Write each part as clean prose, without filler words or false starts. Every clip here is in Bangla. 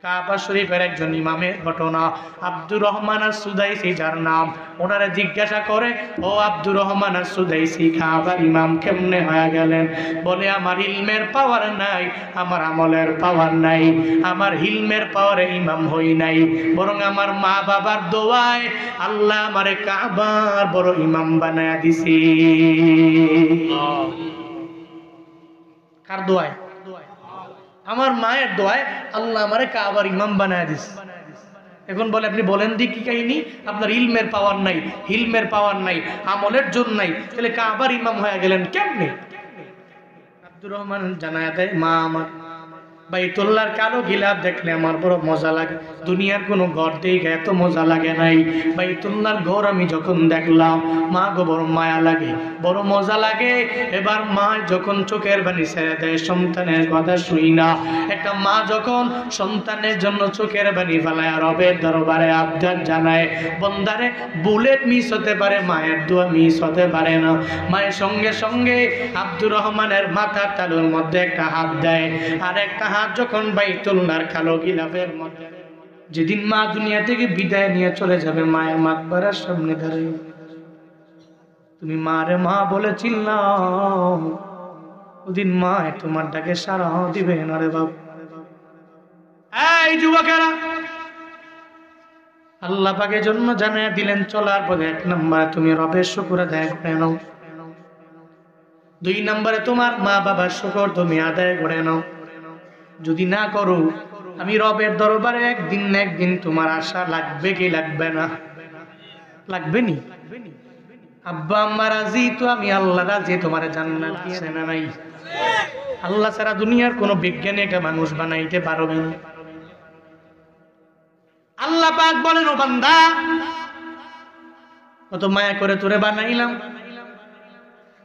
কাবা শরীফের একজন ইমামের ঘটনা, আব্দুর রহমান আস-সুদাইসি যার নাম, ওনারা জিজ্ঞাসা করে, ও আব্দুর রহমান আস-সুদাইসি, কাবার ইমাম কেমনে হয়ে গেলেন? বলে, আমার ইলমের পাওয়ার নাই, আমার আমলের পাওয়ার নাই, আমার ইলমের পাওয়ারে ইমাম হই নাই, বরং আমার মা বাবার দোয়ায় আল্লাহ আমারে কাবার বড় ইমাম বানায়া দিছি। কার দোয়ায়? আমার মায়ের দোয়ায় আল্লাহ আমারে কাবার ইমাম বানায়া দিছে। এখন বলে, আপনি বলেন দি কি কাহিনী? আপনার ইলমের পাওয়ার নাই, হিলমের পাওয়ার নাই, আমলের জোর নাই, তাহলে কাবার ইমাম হয়ে গেলেন কেমনে? আব্দুর রহমান জানায়া দেয়, মা আমার বাইতুল্লাহর কালো গিলাফ দেখলে আমার বড় মজা লাগে, দুনিয়ার কোনো ঘর দেখে এত মজা লাগে নাই। বাইতুল্লাহর ঘর আমি যখন দেখলাম, মা গো বড় মায়া লাগে, বড় মজা লাগে। এবার মা যখন চোখের পানি ছেড়ে দেয়, সন্তানের কথা শুই না। একটা মা যখন সন্তানের জন্য চোখের পানি ফেলায় রবের দরবারে আবদার জানায়, বন্দারে বুলেট মিস হতে পারে, মায়ের দোয়া মিস হতে পারে না। মায়ের সঙ্গে সঙ্গে আব্দুর রহমানের মাথার তালুর মধ্যে একটা হাত দেয়, আর একটা হাত যখন বাইতুল্লাহর কালো গিলাফের মধ্যে। যেদিন মা দুনিয়া থেকে বিদায় নিয়ে চলে যাবে, মায়ের মাকবারার সামনে দাঁড়িয়ে তুমি মারে মা বলে চিল্লাও, ওদিন মা তোমার ডাকে সাড়া দিবে না রে বাবা। এই যুবকেরা, আল্লাহ পাকের জন্য জানিয়ে দিলেন চলার পথে, এক নম্বরে তুমি রবের শুকর আদায় করে নাও, দুই নম্বরে তোমার মা বাবার শুকর তুমি আদায় করে নাও। যদি না করো, আমি রবের দরবারে একদিন না একদিন তোমার আশা লাগবে কি লাগবে না? লাগবে নি? আব্বা আম্মা রাজি তো আমি আল্লাহ রাজি, তোমার জান্নাত দিয়েছে না নাই? আল্লাহ ছাড়া দুনিয়ার কোনো বিজ্ঞানী একটা মানুষ বানাইতে পারবে না। আল্লাহ পাক বলেন, ও বান্দা, কত মায়া করে তোরে বানাইলাম,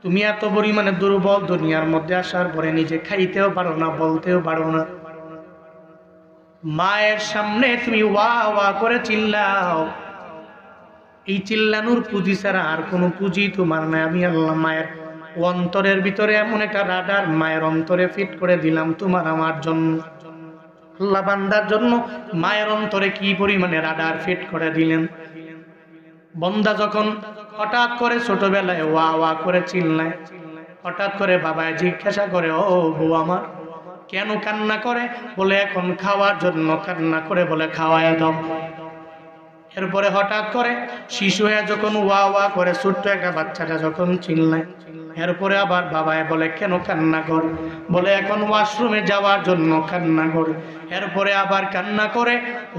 তুমি এত পরিমাণে দুর্বল, দুনিয়ার মধ্যে আসার পরে নিজে খাইতেও পারো না, বলতেও পারো না। মায়ের সামনে তুমি ওয়া ওয়া করে চিল্লাও, এই চিল্লানোর পুঁজি ছাড়া আর কোনো পুঁজি তোমার নাই। আমি আল্লাহ মায়ের অন্তরের ভিতরে এমন একটা রাডার মায়ের অন্তরে ফিট করে দিলাম তোমার আমার জন্য। আল্লাহ বান্দার জন্য মায়ের অন্তরে কি পরিমাণে রাডার ফিট করে দিলেন। বন্দা যখন হঠাৎ করে ছোটবেলায় ওয়া ওয়া করে চিল্লায়, হঠাৎ করে বাবায় জিজ্ঞাসা করে, ও বউ আমার কেন কান্না করে? বলে, এখন খাওয়ার জন্য কান্না করে, বলে খাওয়ায় দাও। এরপরে হঠাৎ করে শিশু হয়ে যখন ওয়া ওয়া করে, ছোট্ট একটা বাচ্চাটা যখন চিল্লায়, এরপরে আবার বাবায় বলে কেন কান্না করে? বলে এখন ওয়াশরুমে যাওয়ার জন্য কান্না করে। এরপরে আবার কান্না করে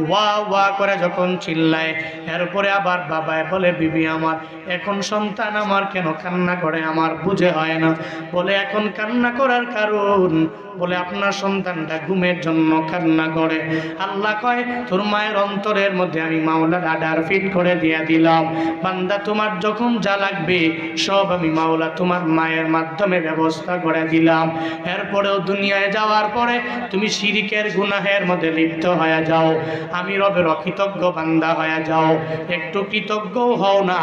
ওয়া ওয়া করে যখন চিল্লায়, এরপরে আবার বাবায় বলে, বিবি আমার এখন সন্তান আমার কেন কান্না করে? আমার বুঝে হয় না। বলে এখন কান্না করার কারণ, বলে আপনার সন্তানটা ঘুমের জন্য কান্না করে। আল্লাহ কয়, তোর মায়ের অন্তরের মধ্যে আমি মাওলা রাডার ফিট করে দিয়ে দিলাম। বান্দা তোমার যখন যা লাগবে সব আমি মাওলা তোমার মায়ের মাধ্যমে ব্যবস্থা করে দিলাম। এরপরেও দুনিয়ায় যাওয়ার পরে তুমি শিরিকের গুনাহের মধ্যে লিপ্ত হয়ে যাও, আমি রবের অকৃতজ্ঞ বান্দা হয়ে যাও। একটু কৃতজ্ঞও হও না,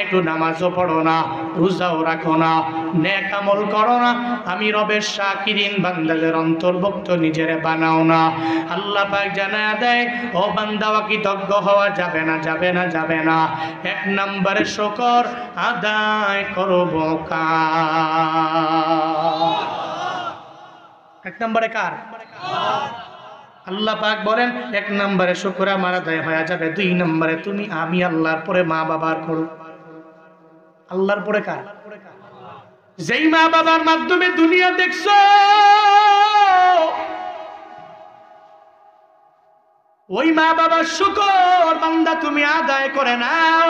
একটু নামাজও পড়ো না, রোজাও রাখো না, নেক আমল করো না, আমি রবের শাকিরিন বান্দাদের অন্তর্ভুক্ত নিজেরে বানাও না। আল্লাহ পাক জানায়া দেয়, ও বান্দা অকৃতজ্ঞ হওয়া যাবে না, যাবে না, যাবে না। এক নম্বরে শুকর আদায় করব কার? এক নম্বরে কার? আল্লাহ পাক বলেন, এক নম্বরে শুকর আমার আদায় হয়ে যাবে, দুই নম্বরে তুমি আমি আল্লাহর পরে মা বাবার করো। আল্লাহর পরে কার? যেই মা বাবার মাধ্যমে দুনিয়া দেখছো, ওই মা বাবার শুকর বান্দা তুমি আদায় করে নাও।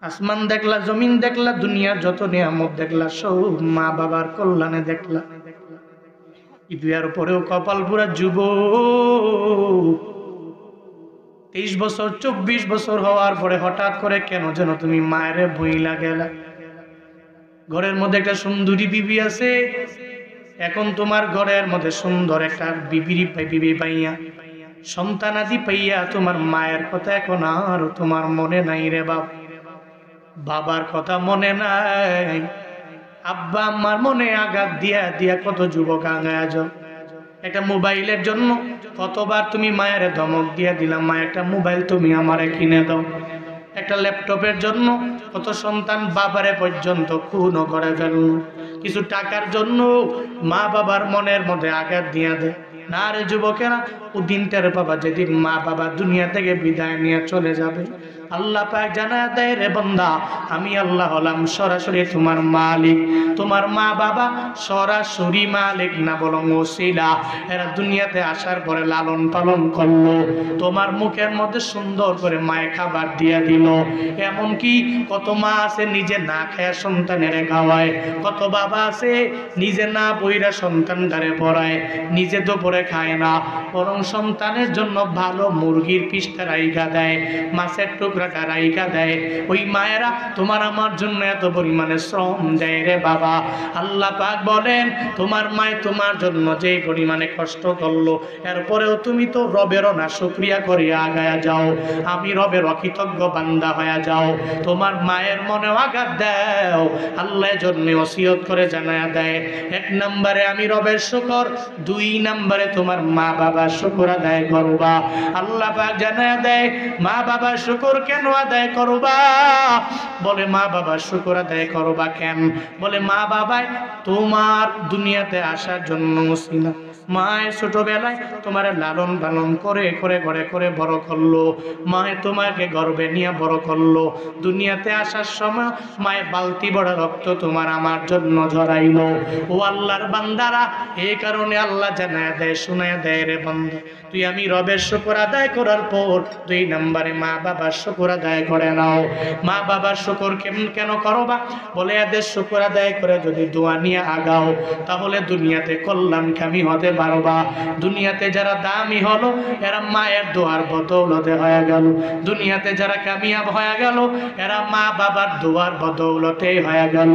আসমান দেখলা, জমিন দেখলা, দুনিয়ার যত নিয়ামত দেখলা, সব মা বাবার কল্যাণে দেখলা। ইদুয়ার পরেও কপাল পুরা যুবক, 23 বছর 24 বছর হওয়ার পরে হঠাৎ করে কেন যেন তুমি মায়ের ভুইলা গেলা। ঘরের মধ্যে একটা সুন্দরী বিবি আছে, এখন তোমার ঘরের মধ্যে সুন্দর একটা বিবি পাইয়া, সন্তান আদি পাইয়া, তোমার মায়ের কথা এখন আর তোমার মনে নাই রে বাপ। বাবার কথা মনে নাই, আব্বা আম্মার মনে আঘাত দিয়া দিয়া কত যুবক আগায় যাও। একটা মোবাইলের জন্য কতবার তুমি মায়ের ধমক দিয়ে দিলাম, মা একটা মোবাইল তুমি আমারে কিনে দাও। একটা ল্যাপটপের জন্য কত সন্তান বাবারে পর্যন্ত খুনও করে ফেলল। কিছু টাকার জন্য মা বাবার মনের মধ্যে আঘাত দিয়ে দেয়। না রে যুবকেরা, ও দিনটার বাবা যেদিন মা বাবা দুনিয়া থেকে বিদায় নিয়ে চলে যাবে, আল্লাহ পাক জানায় দেয়, রে বান্দা, আমি আল্লাহ হলাম সরাসরি তোমার মালিক। তোমার মা বাবা সরাসরি মালিক না, বরং ওসিলা। এরা দুনিয়াতে আসার পরে লালন পালন করলো, তোমার মুখের মধ্যে সুন্দর করে মায়ে খাবার দিয়ে দিল। এমনকি কত মা আছে নিজে না খায় সন্তানের খাওয়ায়, কত বাবা আছে নিজে না বইরা সন্তানটারে পড়ায়, নিজে তো পরে খায় না, বরং সন্তানের জন্য ভালো মুরগির পিসটা রাইখা দেয়, মাছের টুকরাটা রাইখা দেয়। ওই মায়েরা তোমার আমার জন্য এত পরিমাণে শ্রম দেয় রে বাবা। আল্লাহ পাক বলেন, তোমার মায় তোমার জন্য যে পরিমাণে কষ্ট করলো, এরপরেও তুমি তো রবেরও না শুকরিয়া করে আগায়া যাও, আমি রবের অকৃতজ্ঞ বান্দা হয়ে যাও। তোমার মায়ের মনে আঘাত দাও, আল্লাহ জন্য ওসিয়ত করে জানায়া দেয়, 1 নম্বরে আমি রবের শুকর, 2 নম্বরে তোমার মা বাবার শুকর আদায় করবা। আল্লাহ পাক জানায়া দেয়, মা বাবার শুকর কেন আদায় করবা? বলে মা বাবার শুকর আদায় করবা কেন? বলে মা বাবাই তোমার দুনিয়াতে আসার জন্য ওসিলা। মায়ের ছোটবেলায় তোমার লালন পালন করে করে করে করে বড় করলো, মায়ে তোমাকে গর্বে নিয়ে বড় করলো। দুনিয়াতে আসার সময় মায়ের বালতি বড় রক্ত তোমার আমার জন্য ঝরাইলো। ও আল্লাহর বান্দারা, এই কারণে আল্লাহ জানায় দেয়, শুনায় দেয়, রে বান্দা, তুই আমি রবের শুকর আদায় করার পর 2 নম্বরে মা বাবার শুকর আদায় করে নাও। মা বাবার শুকর কেন করবা? বলে এদের শুকর আদায় করে যদি দোয়া নিয়ে আগাও, তাহলে দুনিয়াতে কল্যাণকামী হতে পারবা। দুনিয়াতে যারা দামি হলো, এরা মায়ের দোয়ার বদৌলতে হয়ে গেল। দুনিয়াতে যারা কামিয়াব হয়ে গেল, এরা মা বাবার দোয়ার বদৌলতে হয়ে গেল।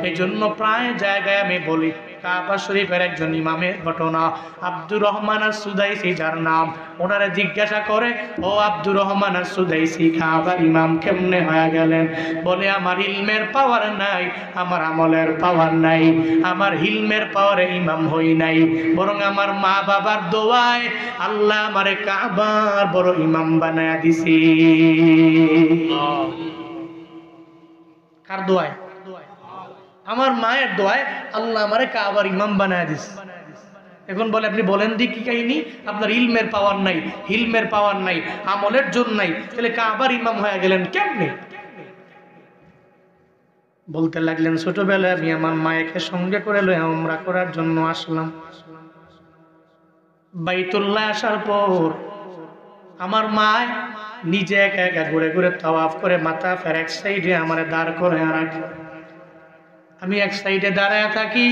এই জন্য প্রায় জায়গায় আমি বলি, কাবা শরীফের একজন ইমামের ঘটনা, আব্দুর রহমান আর-সুদাইসি যার নাম, ওনারা জিজ্ঞাসা করে, ও আব্দুর রহমান আর-সুদাইসি, কাবার ইমাম কেমনে হয়ে গেলেন? বলে, আমার ইলমের পাওয়ার নাই, আমার আমলের পাওয়ার নাই, আমার ইলমের পাওয়ারে ইমাম হই নাই, বরং আমার মা বাবার দোয়ায় আল্লাহ আমারে কাবার বড় ইমাম বানায়া দিছি। কার দোয়ায়? আমার মায়ের দোয়ায় আল্লাহ আমারে কাবার ইমাম বানায় দিস। এখন বলে, আপনি বলেন দি কি কাহিনী? আপনার ইলমের পাওয়ার নাই, ইলমের পাওয়ার নাই, আমলের জোর নাই, তাহলে কাবার ইমাম হয়ে গেলেন কেমনে? বলতে লাগলেন, ছোটবেলায় আমি আমার মায়েকে সঙ্গে করে লয়ে উমরা করার জন্য আসলাম। বাইতুল্লাহ আসার পর আমার মা নিজে একা একা ঘুরে ঘুরে তাওয়াফ করে মাথা ফের এক সাইডে আমারে দাঁড় করে রাখে, আমি এক সাইডে দাঁড়ায় থাকি,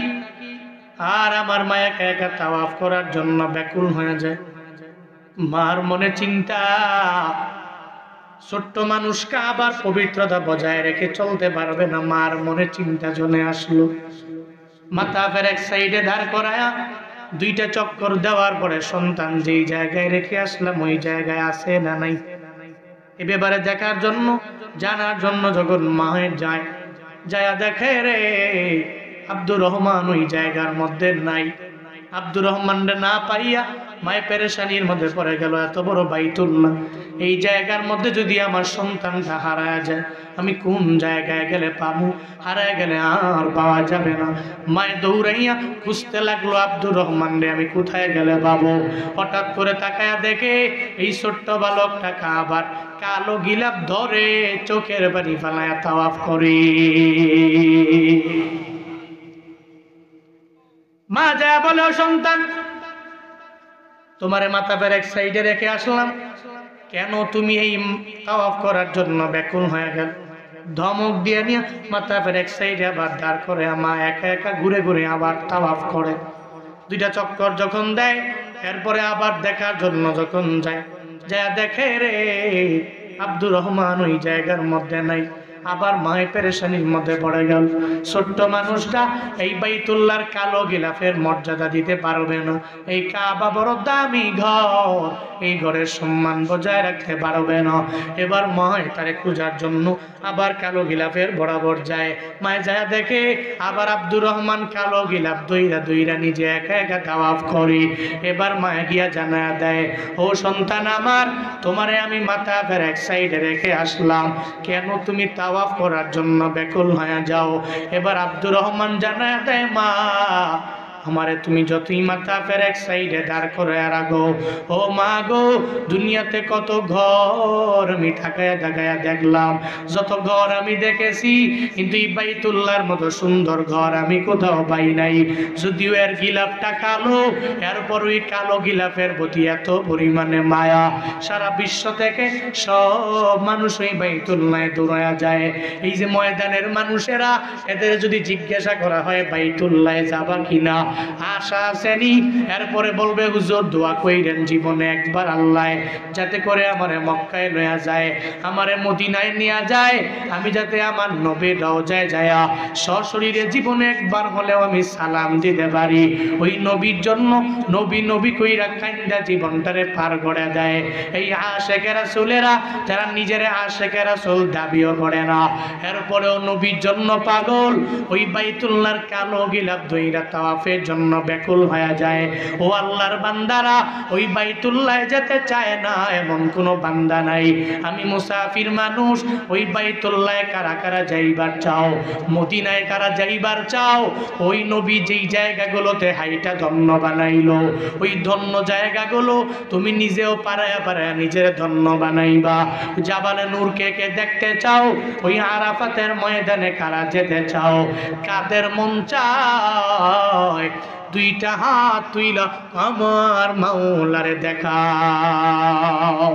আর আমার মা একা একা তাওয়াফ করার জন্য ব্যাকুল হয়ে যায়। মার মনে চিন্তা, ছোট্ট মানুষ কাবার পবিত্রতা বজায় রেখে চলতে পারবে না। মার মনে চিন্তা চলে আসলো, মাথা ফের এক সাইডে দাঁড় করায়া 2টা চক্কর দেওয়ার পরে সন্তান যেই জায়গায় রেখে আসলাম ওই জায়গায় আছে না নাই, এ ব্যাপারে দেখার জন্য, জানার জন্য যখন মায়ের যায়, যায়া দেখে রে আব্দুর রহমান ওই জায়গার মধ্যে নাই। আব্দুর রহমানরে না পাইয়া মায়ে পেরেশানির মধ্যে পড়ে গেল, এত বড় বাইতুল্লাহ, এই জায়গার মধ্যে যদি আমার সন্তানটা হারায় যায়, আমি কোন জায়গায় গেলে পাবো? হারায় গেলে আর পাওয়া যাবে না। মায়ে দৌড়াইয়া খুঁজতে লাগলো আব্দুর রহমানরে, আমি কোথায় গেলে পাবো? হঠাৎ করে তাকায়া দেখে এই ছোট্ট বালকটা কাবার কালো গিলাপ ধরে চোখের পানি ফেলায়া তাওয়াফ করে। মা যা বলে, ও সন্তান, তোমারে মাথা ফের এক সাইডে রেখে আসলাম, কেন তুমি এই তাওয়াফ করার জন্য ব্যাকুল হয়ে গেল? ধমক দিয়ে নিয়ে মাথা ফের এক সাইডে আবার দাঁড় করে মা একা একা ঘুরে ঘুরে আবার তাওয়াফ করে। 2টা চক্কর যখন দেয়, এরপরে আবার দেখার জন্য যখন যায়, যা দেখে রে আব্দুর রহমান ওই জায়গার মধ্যে নাই। আবার মায়ের পেরেশানির মধ্যে পড়ে গেল। ছোট্ট মানুষটা এই বাইতুল্লাহর কালো গিলাফের মর্যাদা দিতে পারবে না। এই কাবা বড় দামি ঘর, এই ঘরের সম্মান বজায় রাখতে পারবে না। এবার মায় তারে খোঁজার জন্য আবার কালো গিলাফের বরাবর যায়। মায় যায় দেখে আবার আব্দুর রহমান কালো গিলাফ দইরা দইরা নিজে একা একা তাওয়াফ করে। এবার মায় গিয়া জানা দেয়, ও সন্তান আমার, তোমারে আমি মাথা ফের এক সাইডে রেখে আসলাম, কেন তুমি তাওয়াফ করার জন্য ব্যাকুল হয়ে যাও? এবার আব্দুর রহমান জানা দেয়, মা আমারে তুমি যতই মাথা ফের এক সাইডে দাঁড় করে রাখো, ও মা গো, দুনিয়াতে কত ঘর আমি ঢাকায়া ঢাকায়া দেখলাম, যত ঘর আমি দেখেছি, কিন্তু এই বাইতুল্লাহর মতো সুন্দর ঘর আমি কোথাও পাই নাই। যদিও এর গিলাফটা কালো, এরপর ওই কালো গিলাফের প্রতি এত পরিমাণে মায়া, সারা বিশ্ব থেকে সব মানুষ ওই বাইতুল্লাহে দৌড়ায়া যায়। এই যে ময়দানের মানুষেরা, এদের যদি জিজ্ঞাসা করা হয় বাইতুল্লাহে যাবা কিনা, আশা আসেনি, এরপরে বলবে হুজুর দোয়া কইরেন জীবনে একবার আল্লাহ যাতে করে আমারে মক্কায় লয়া যায়, আমারে মদিনায় নিয়ে যায়, আমি যাতে আমার নবীর রওজায় যায়া সশরীরে জীবনে একবার হলেও আমি সালাম দিতে পারি। ওই নবীর জন্য নবী নবী কইরা কান্দা জীবনটারে পার করে দেয়। এই আশিকে রাসূলেরা যারা নিজের আশিকে রাসূল দাবিও করে না, এরপরেও নবীর জন্য পাগল, ওই বাইতুল্লাহর কালো গিলাফ দইরা তাওয়াফের জন্য ব্যাকুল হয়ে যায়। ও আল্লাহর বান্দারা, ওই বাইতুল্লাহে যেতে চায় না এমন কোন বান্দা নাই। আমি মুসাফির মানুষ, ওই বাইতুল্লাহে কারা কারা যাইবার চাও? মদিনায় কারা যাইবার চাও? ওই নবী যেই জায়গাগুলোতে হাইটা ধন্য বানাইলো, ওই ধন্য জায়গাগুলো তুমি নিজেও পারায়া পারায়া নিজের ধন্য বানাইবা। জাবালে নূর কে কে দেখতে চাও? ওই আরাফাতের ময়দানে কারা যেতে চাও? কাদের মন চায় দুইটা হাত তুইলা আমার মাওলারে দেখাও?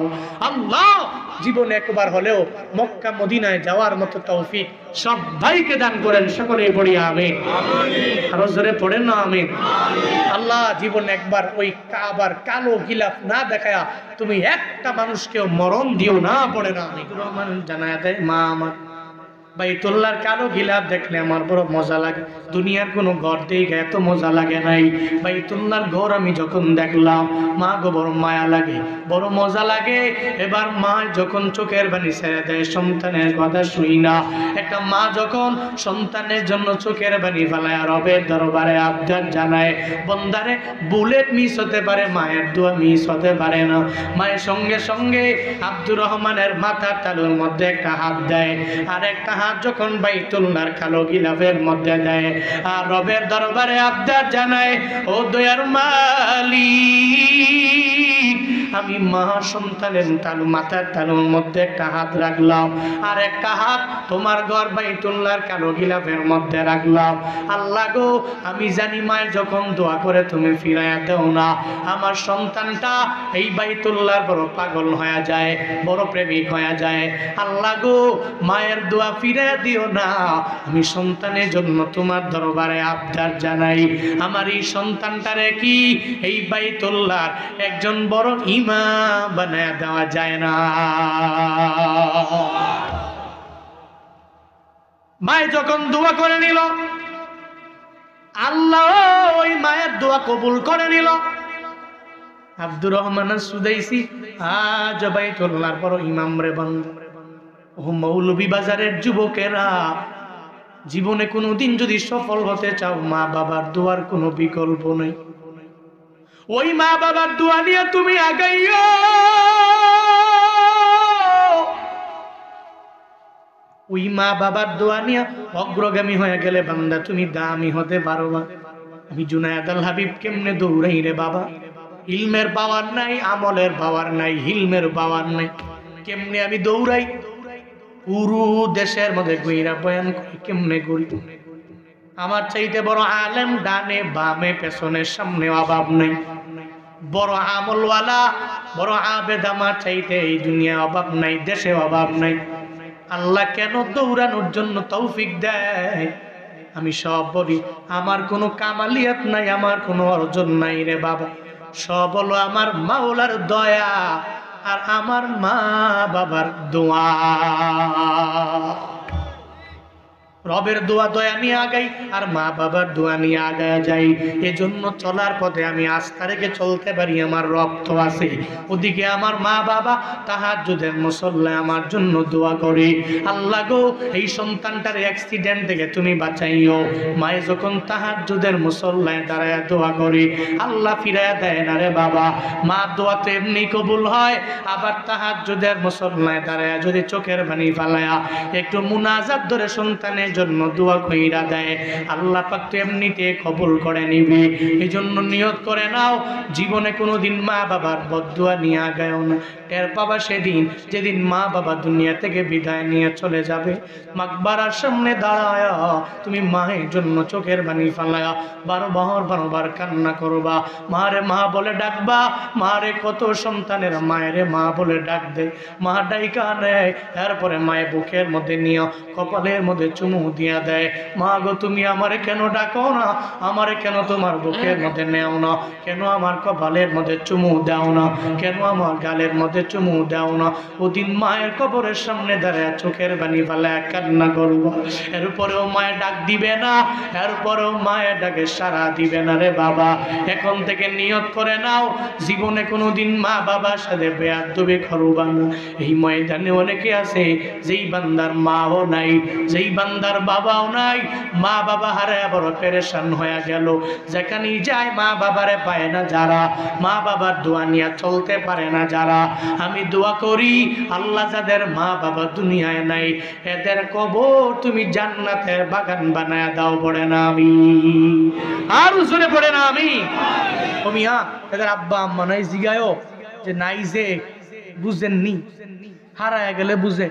আল্লাহ জীবনে একবার হলেও মক্কা মদিনায় যাওয়ার মতো তৌফিক সবাইকে দান করেন। সকলে পড়ি আমিন। আরো জোরে পড়েন না আমিন। আল্লাহ জীবনে একবার ওই কাবার কালো গিলাফ না দেখায়া তুমি একটা মানুষকেও মরণ দিও না, পড়ে না আমিন। রহমান জানায়া দেয়, মা আমার বাইতুল্লাহর কালো গিলাফ দেখলে আমার বড় মজা লাগে, দুনিয়ার কোনো ঘর দেখে এত মজা লাগে নাই। বাইতুল্লাহর ঘর আমি যখন দেখলাম, মা গো বড় মায়া লাগে, বড় মজা লাগে। এবার মা যখন চোখের পানি ছেড়ে দেয়, সন্তানের কথা শুই না। একটা মা যখন সন্তানের জন্য চোখের পানি ফেলায় রবের দরবারে আবদার জানায়, বন্দারে বুলেট মিস হতে পারে, মায়ের দোয়া মিস হতে পারে না। মায়ের সঙ্গে সঙ্গে আব্দুর রহমানের মাথার তালুর মধ্যে একটা হাত দেয়, আর একটা হাত যখন বাইতুল্লাহর কালো গিলাফের মধ্যে দেয়, আর রবের দরবারে আবদার জানায়, ও দয়ার মালিক, আমি মা সন্তানের তালু মাথার তালুর মধ্যে একটা হাত রাখলাম, আর একটা হাত তোমার ঘর বাইতুল্লাহর কালো গিলাফের মধ্যে রাখলাম। আল্লাহ গো, আমি জানি মায়ের যখন দোয়া করে তুমি ফিরাইয়া দেও না, আমার সন্তানটা এই বাইতুল্লাহর বড় পাগল হয়ে যায়, বড় প্রেমিক হয়ে যায়। আল্লাহ গো, মায়ের দোয়া ফিরাইয়া দিও না, আমি সন্তানের জন্য তোমার দরবারে আবদার জানাই, আমার এই সন্তানটারে কি এই বাইতুল্লাহর একজন বড় ইমাম বানায়া দেওয়া যায় না? মায়ে যখন দোয়া করে নিল, আল্লাহ ওই মায়ের দোয়া কবুল করে নিল। আব্দুর রহমান সুদাইসি আজ বাইতুল্লাহর বড় ইমাম রে বান্দা। ও মৌলভী বাজারের যুবকেরা, জীবনে কোনোদিন যদি সফল হতে চাও, মা বাবার দোয়ার কোনো বিকল্প নেই। ওই মা বাবার দোয়া নিয়ে তুমি আগাইও। ওই মা বাবার দোয়া নিয়ে অগ্রগামী হয়ে গেলে বান্দা তুমি দামি হতে পারবা। আমি জুনায়েদ আল হাবিব কেমনে দৌড়াই রে বাবা, ইলমের পাওয়ার নাই, আমলের পাওয়ার নাই, হিলমের পাওয়ার নাই, কেমনে আমি দৌড়াই? পুরো দেশের মধ্যে গইরা বয়ান করি, কেমনে করি? আমার চাইতে বড় আলেম ডানে বামে পেছনে সামনে অভাব নেই, বড় আমলওয়ালা বড় আবেদ আমার চাইতে এই দুনিয়া অভাব নাই, দেশে অভাব নাই। আল্লাহ কেন দৌড়ানোর জন্য তৌফিক দেয়? আমি সব বলি, আমার কোনো কামালিয়াত নাই, আমার কোনো অর্জন নাই রে বাবা, সব হলো আমার মাওলার দয়া আর আমার মা বাবার দোয়া। রবের দোয়া দয়া নিয়ে আগাই আর মা বাবার দোয়া নিয়ে আগায় যাই। এজন্য চলার পথে আমি আস্থা রেখে চলতে পারি, আমার রব তো আছে। ওদিকে আমার মা বাবা তাহাজ্জুদের মুসল্লায় আমার জন্য দোয়া করে, আল্লাহ গো এই সন্তানটার অ্যাক্সিডেন্ট থেকে তুমি বাঁচাইও। মায়ে যখন তাহাজ্জুদের মুসল্লায় দাঁড়ায় দোয়া করে, আল্লাহ ফিরায় দেয় না রে বাবা। মা দোয়া তো এমনি কবুল হয়, আবার তাহাজ্জুদের মুসল্লায় দাঁড়ায় যদি চোখের পানি ফালায়া একটু মুনাজাত ধরে সন্তানের জন্য দোয়া কইরা দেয়, আল্লাহ পাক তো এমনিতে কবুল করে নিবে। এই জন্য নিয়ত করে নাও, জীবনে কোনোদিন মা বাবার বদদুয়া নিয়ে আগায়ও না। টের পাবা সেদিন যেদিন মা বাবা দুনিয়া থেকে বিদায় নিয়ে চলে যাবে, মাকবারার সামনে দাঁড়ায় তুমি মায়ের জন্য চোখের পানি ফালায়া 12 বার কান্না করবা, মারে মা বলে ডাকবা। মারে কত সন্তানের মায়েরে মা বলে ডাক দেয়, মা ডাইকা নেয়, এরপরে মায়ের বুকের মধ্যে নিয়ে কপালের মধ্যে চুমু দিয়া দেয়। মা গো তুমি আমারে কেন ডাকো না, আমারে কেন তোমার বুকের মধ্যে নেও না, কেন আমার কপালের মধ্যে চুমু দাও না, কেন আমার গালের মধ্যে চুমু দাও না। ওদিন মায়ের কবরের সামনে দাঁড়ায় চোখের পানি ফেলায় কান্না করবো, এরপরেও মায়ের ডাক দিবে না, এরপরেও মায়ের ডাকে সাড়া দিবে না রে বাবা। এখন থেকে নিয়ত করে নাও, জীবনে কোনোদিন মা বাবার সাথে বেয়াদবি করবা না। এই ময়দানে অনেকে আছে যেই বান্দার মাও নাই, যেই বান্দার বাবাও নাই, মা বাবা হারায় বড় পেরেশান হয়ে গেল। যেখানেই যায় মা বাবারে পায় না যারা, মা বাবার দোয়া নিয়ে চলতে পারে না যারা, আমি দোয়া করি আল্লাহ যাদের মা বাবা দুনিয়ায় নাই এদের কবর তুমি জান্নাতের বাগান বানায় দাও, পড়ে না আমি আর জোরে পড়ে না আমি। ও মিয়া, এদের আব্বা আম্মা নাই জিগায়ও যে নাই, যে বুঝেননি, হারায় গেলে বুঝে।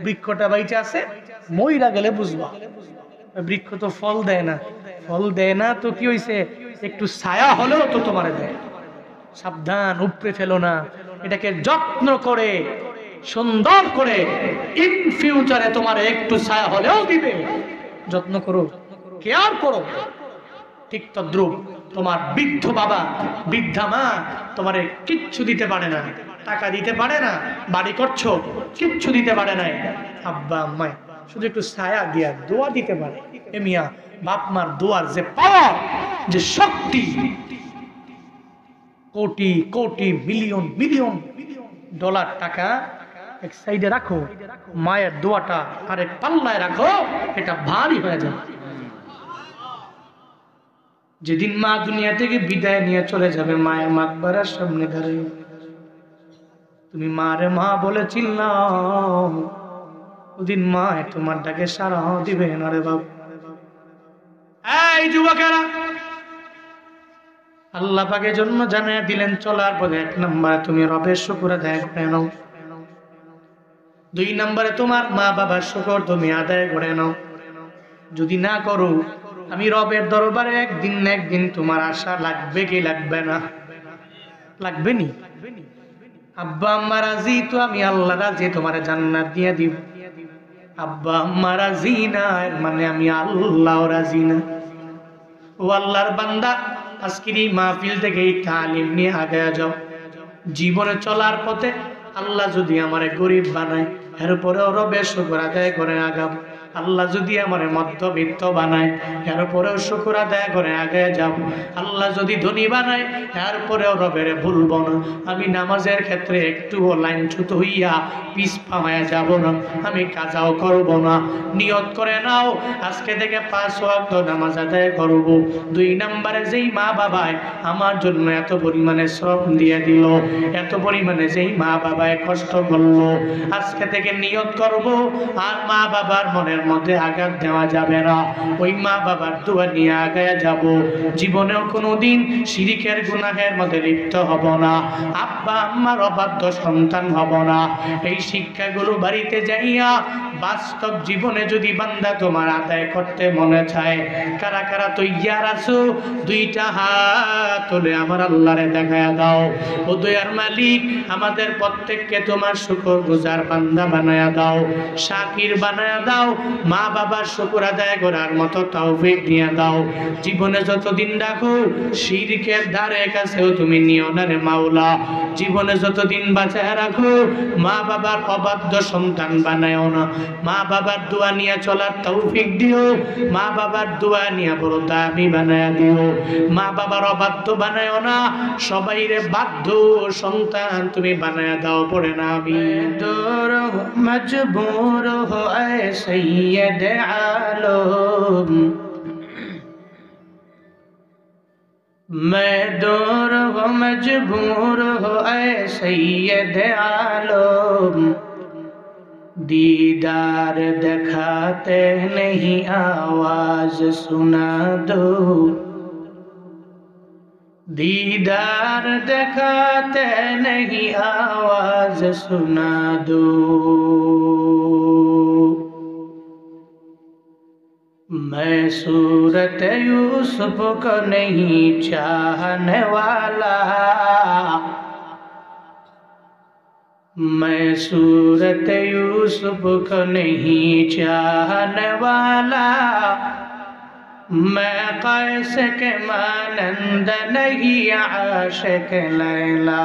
বৃক্ষটা বাইচে আছে, মইরা গেলে বুঝবা। বৃক্ষ তো ফল দেয় না, ফল দেয় না তো কি হইছে, একটু ছায়া হলেও তো তোমারে দেয়। সাবধান, উপড়ে ফেলো না, এটাকে যত্ন করে সুন্দর করে ইন ফিউচারে তোমার একটু ছায়া হলেও দিবে। যত্ন করো, কেয়ার করো। ঠিক তদ্রুপ তোমার বৃদ্ধ বাবা বৃদ্ধা মা তোমারে কিচ্ছু দিতে পারে না, টাকা দিতে পারে না, বাড়ি করছো কিচ্ছু দিতে পারে না, আব্বা আম্মায় শুধু একটু ছায়া দিয়া দোয়া দিতে পারে। এ মিয়া, বাপ মার দোয়ার যে পাওয়ার, যে শক্তি, crore crore million million dollar টাকা এক সাইডে রাখো, মায়ের দোয়াটা আরেক পাল্লায় রাখো, এটা ভারী হয়ে যাবে। যেদিন মা দুনিয়া থেকে বিদায় নিয়ে চলে যাবে, মায়ের মাকবারার সামনে দাঁড়িয়ে তুমি মারে মা বলে চিল্লাও, ওদিন মা তোমার ডাকে সাড়া দিবে না রে বাবা। এই যুবকেরা, আল্লাহ পাকের জন্য জানিয়ে দিলেন চলার পথে 1 নম্বরে তুমি রবের শুকর আদায় করে নাও, 2 নম্বরে তোমার মা বাবার শুকর তুমি আদায় করে নাও। যদি না করো, আমি রবের দরবারে একদিন না একদিন তোমার আশা লাগবে কি লাগবে না? লাগবে নি? আব্বা আম্মা রাজি তো আমি আল্লাহ রাজি, তোমার জান্নাত দিয়ে দিব। আব্বা আম্মা রাজি না মানে আমি আল্লাহ রাজি না। ও আল্লাহর বান্দা, আজকের এই মাহফিল থেকে এই তালিম নিয়ে আগে যাও। জীবনে চলার পথে আল্লাহ যদি আমারে গরিব বানায়, এরপরেও রবের শুকর আদায় করে আগাম। আল্লাহ যদি আমারে মধ্যবিত্ত বানায়, এরপরেও শুকর আদায় করে আগে যাব। আল্লাহ যদি ধনী বানায়, এরপরেও রবের ভুলব না। আমি নামাজের ক্ষেত্রে একটুও লাইনচ্যুত হইয়া পিছপা হয়ে যাব না, আমি কাজাও করব না। নিয়ত করে নাও, আজকে থেকে 5 ওয়াক্ত নামাজ আদায় করব। 2 নম্বরে যেই মা বাবায় আমার জন্য এত পরিমাণে শ্রম দিয়ে দিল, এত পরিমাণে যেই মা বাবায় কষ্ট করলো, আজকে থেকে নিয়ত করব আর মা বাবার মনের মধ্যে আঘাত দেওয়া যাবে না। ওই মা বাবার দোয়া নিয়ে আগায় যাব। জীবনেও কোনোদিন শিরিকের গুনাহের মধ্যে লিপ্ত হব না, আব্বা আম্মার অবাধ্য সন্তান হব না। এই শিক্ষাগুলো বাড়িতে যাইয়া বাস্তব জীবনে যদি বান্দা তোমার আদায় করতে মনে চায়, কারা কারা তৈয়ার আছো? 2টা হাত তুলে আমার আল্লাহরে দেখায়া দাও। ও দয়ার মালিক, আমাদের প্রত্যেককে তোমার শুকরগুজার বান্দা বানায়া দাও, শাকির বানায়া দাও, মা বাবার শুকর আদায় করার মতো তৌফিক দিয়ে দাও। জীবনে যতদিন রাখো শিরকের ধারে কাছেও তুমি নিও না রে মাওলা। জীবনে যতদিন বাঁচায় রাখো মা বাবার অবাধ্য সন্তান বানায়ও না। মা বাবার দোয়া নিয়ে চলার তৌফিক দিও, মা বাবার দোয়া নিয়ে বড় দামি বানায় দিও, মা বাবার অবাধ্য বানায়ও না, সবাইরে বাধ্য সন্তান তুমি বানায় দাও, পড়ে না আমি দূর মজবুর হো এ সৈয়দ আলম, मैं दूर हो मजबूर हो ऐ सैयद आलम, दीदार दिखाते नहीं आवाज सुना दो, दीदार दिखाते नहीं आवाज सुना दो, मैं सूरत यूसुफ को नहीं चाहने वाला, मैं सूरत यूसुफ को नहीं चाहने वाला, मैं कैस के मानंद नहीं आशिक लैला,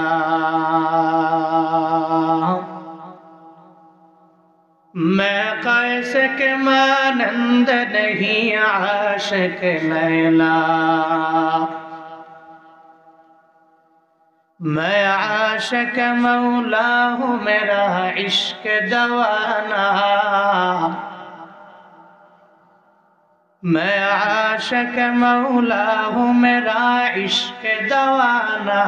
मैं कैस के मानंद नहीं आशिक लैला, मैं आशिक मौला हूँ मेरा इश्क दवाना, मैं आशिक मौला हूँ मेरा इश्क दवाना,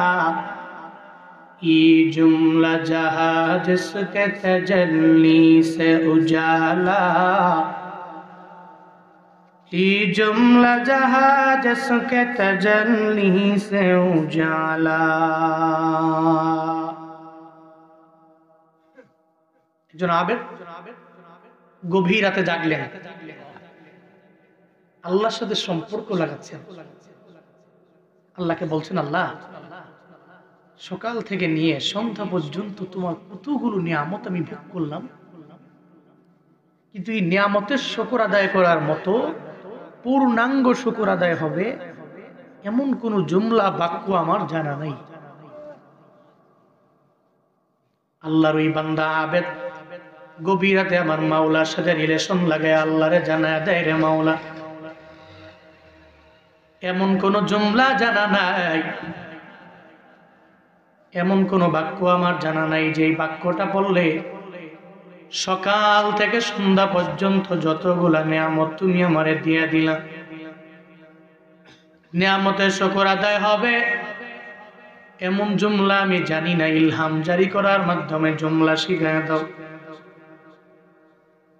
ये जुमला जहाँ जिसके तजल्ली से उजाला, ये जुमला जहाँ जिसके तजल्ली से उजाला। একজন আবেদ গভীর রাতে জাগলেন, আল্লাহর সাথে সম্পর্ক লাগাচ্ছেন, আল্লাহকে বলছেন, আল্লাহ সকাল থেকে নিয়ে সন্ধ্যা পর্যন্ত তোমার কতগুলো নিয়ামত আমি ভোগ করলাম, কিন্তু এই নিয়ামতের শুকর আদায় করার মতো পূর্ণাঙ্গ শুকর আদায় হবে এমন কোন জুমলা বাক্য আমার জানা নাই। আল্লাহর ওই বান্দা আবেদ গভীর রাতে আমার মাওলার সাথে রিলেশন লাগায় আল্লাহরে জানায় দেয়, রে মাওলা এমন কোন জুমলা জানা নাই, এমন কোন বাক্য আমার জানা নাই যে বাক্যটা বললে সকাল থেকে সন্ধ্যা পর্যন্ত যতগুলা নিয়ামত তুমি আমারে দিয়ে দিলা, নিয়ামতের শুকর আদায় হবে এমন জুমলা আমি জানি না, ইলহাম জারি করার মাধ্যমে জুমলা শিখায় দাও।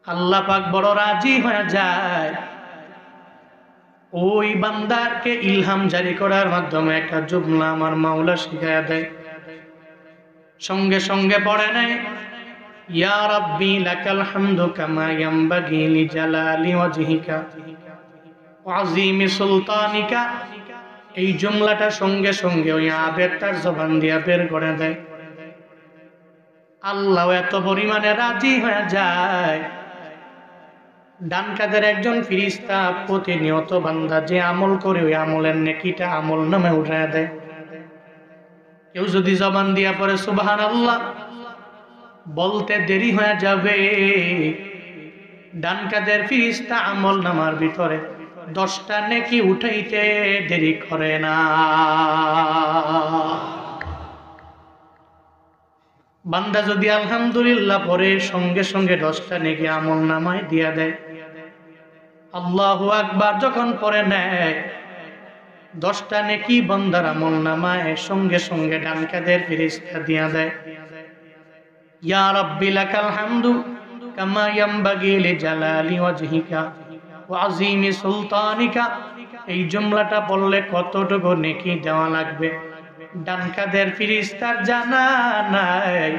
আল্লাহ পাক বড় রাজি হয়ে যায়, ওই বান্দাকে ইলহাম জারি করার মাধ্যমে একটা জুমলা আমার মাওলা শিখায় দেয়। সঙ্গে সঙ্গে পড়ে নেয়, ইয়া রাব্বি লাকাল হামদু কামা ইয়ামবাগি লিজালালি ওয়াজহিকা ওয়া আযীমি সুলতানিকা। এই জুমলাটা সঙ্গে সঙ্গে ওই আবেদ তার জবান দিয়া বের করে দেয়। আল্লাহ এত পরিমাণে রাজি হয়ে যায়, ডান কাদের একজন ফেরেশতা প্রতিনিয়ত বান্দা যে আমল করে ওই আমলের নেকিটা আমল নামে উঠায় দেয়। কেউ যদি জবান দিয়া পড়ে সুবহানাল্লাহ, বলতে দেরি হয়ে যাবে, ডান কাদের ফেরেশতা আমল নামার ভিতরে 10টা নেকি উঠাইতে দেরি করে না। বান্দা যদি আলহামদুলিল্লাহ পড়ে সঙ্গে সঙ্গে 10টা নেকি আমল নামায় দিয়া দেয়। আল্লাহু আকবার যখন পড়ে নেয় 10টা নেকি বান্দার আমল নামায় সঙ্গে সঙ্গে ডান কাদের ফেরেশতা দিয়া দেয়। ইয়া রাব্বি লাকাল হামদু কামা ইয়ামবাগি লিজালালি ওয়াজহিকা ওয়া আযীমি সুলতানিকা। এই জুমলাটা পড়লে কতটুকু নেকি দেওয়া লাগবে ডান কাদের ফেরেশতার জানা নাই।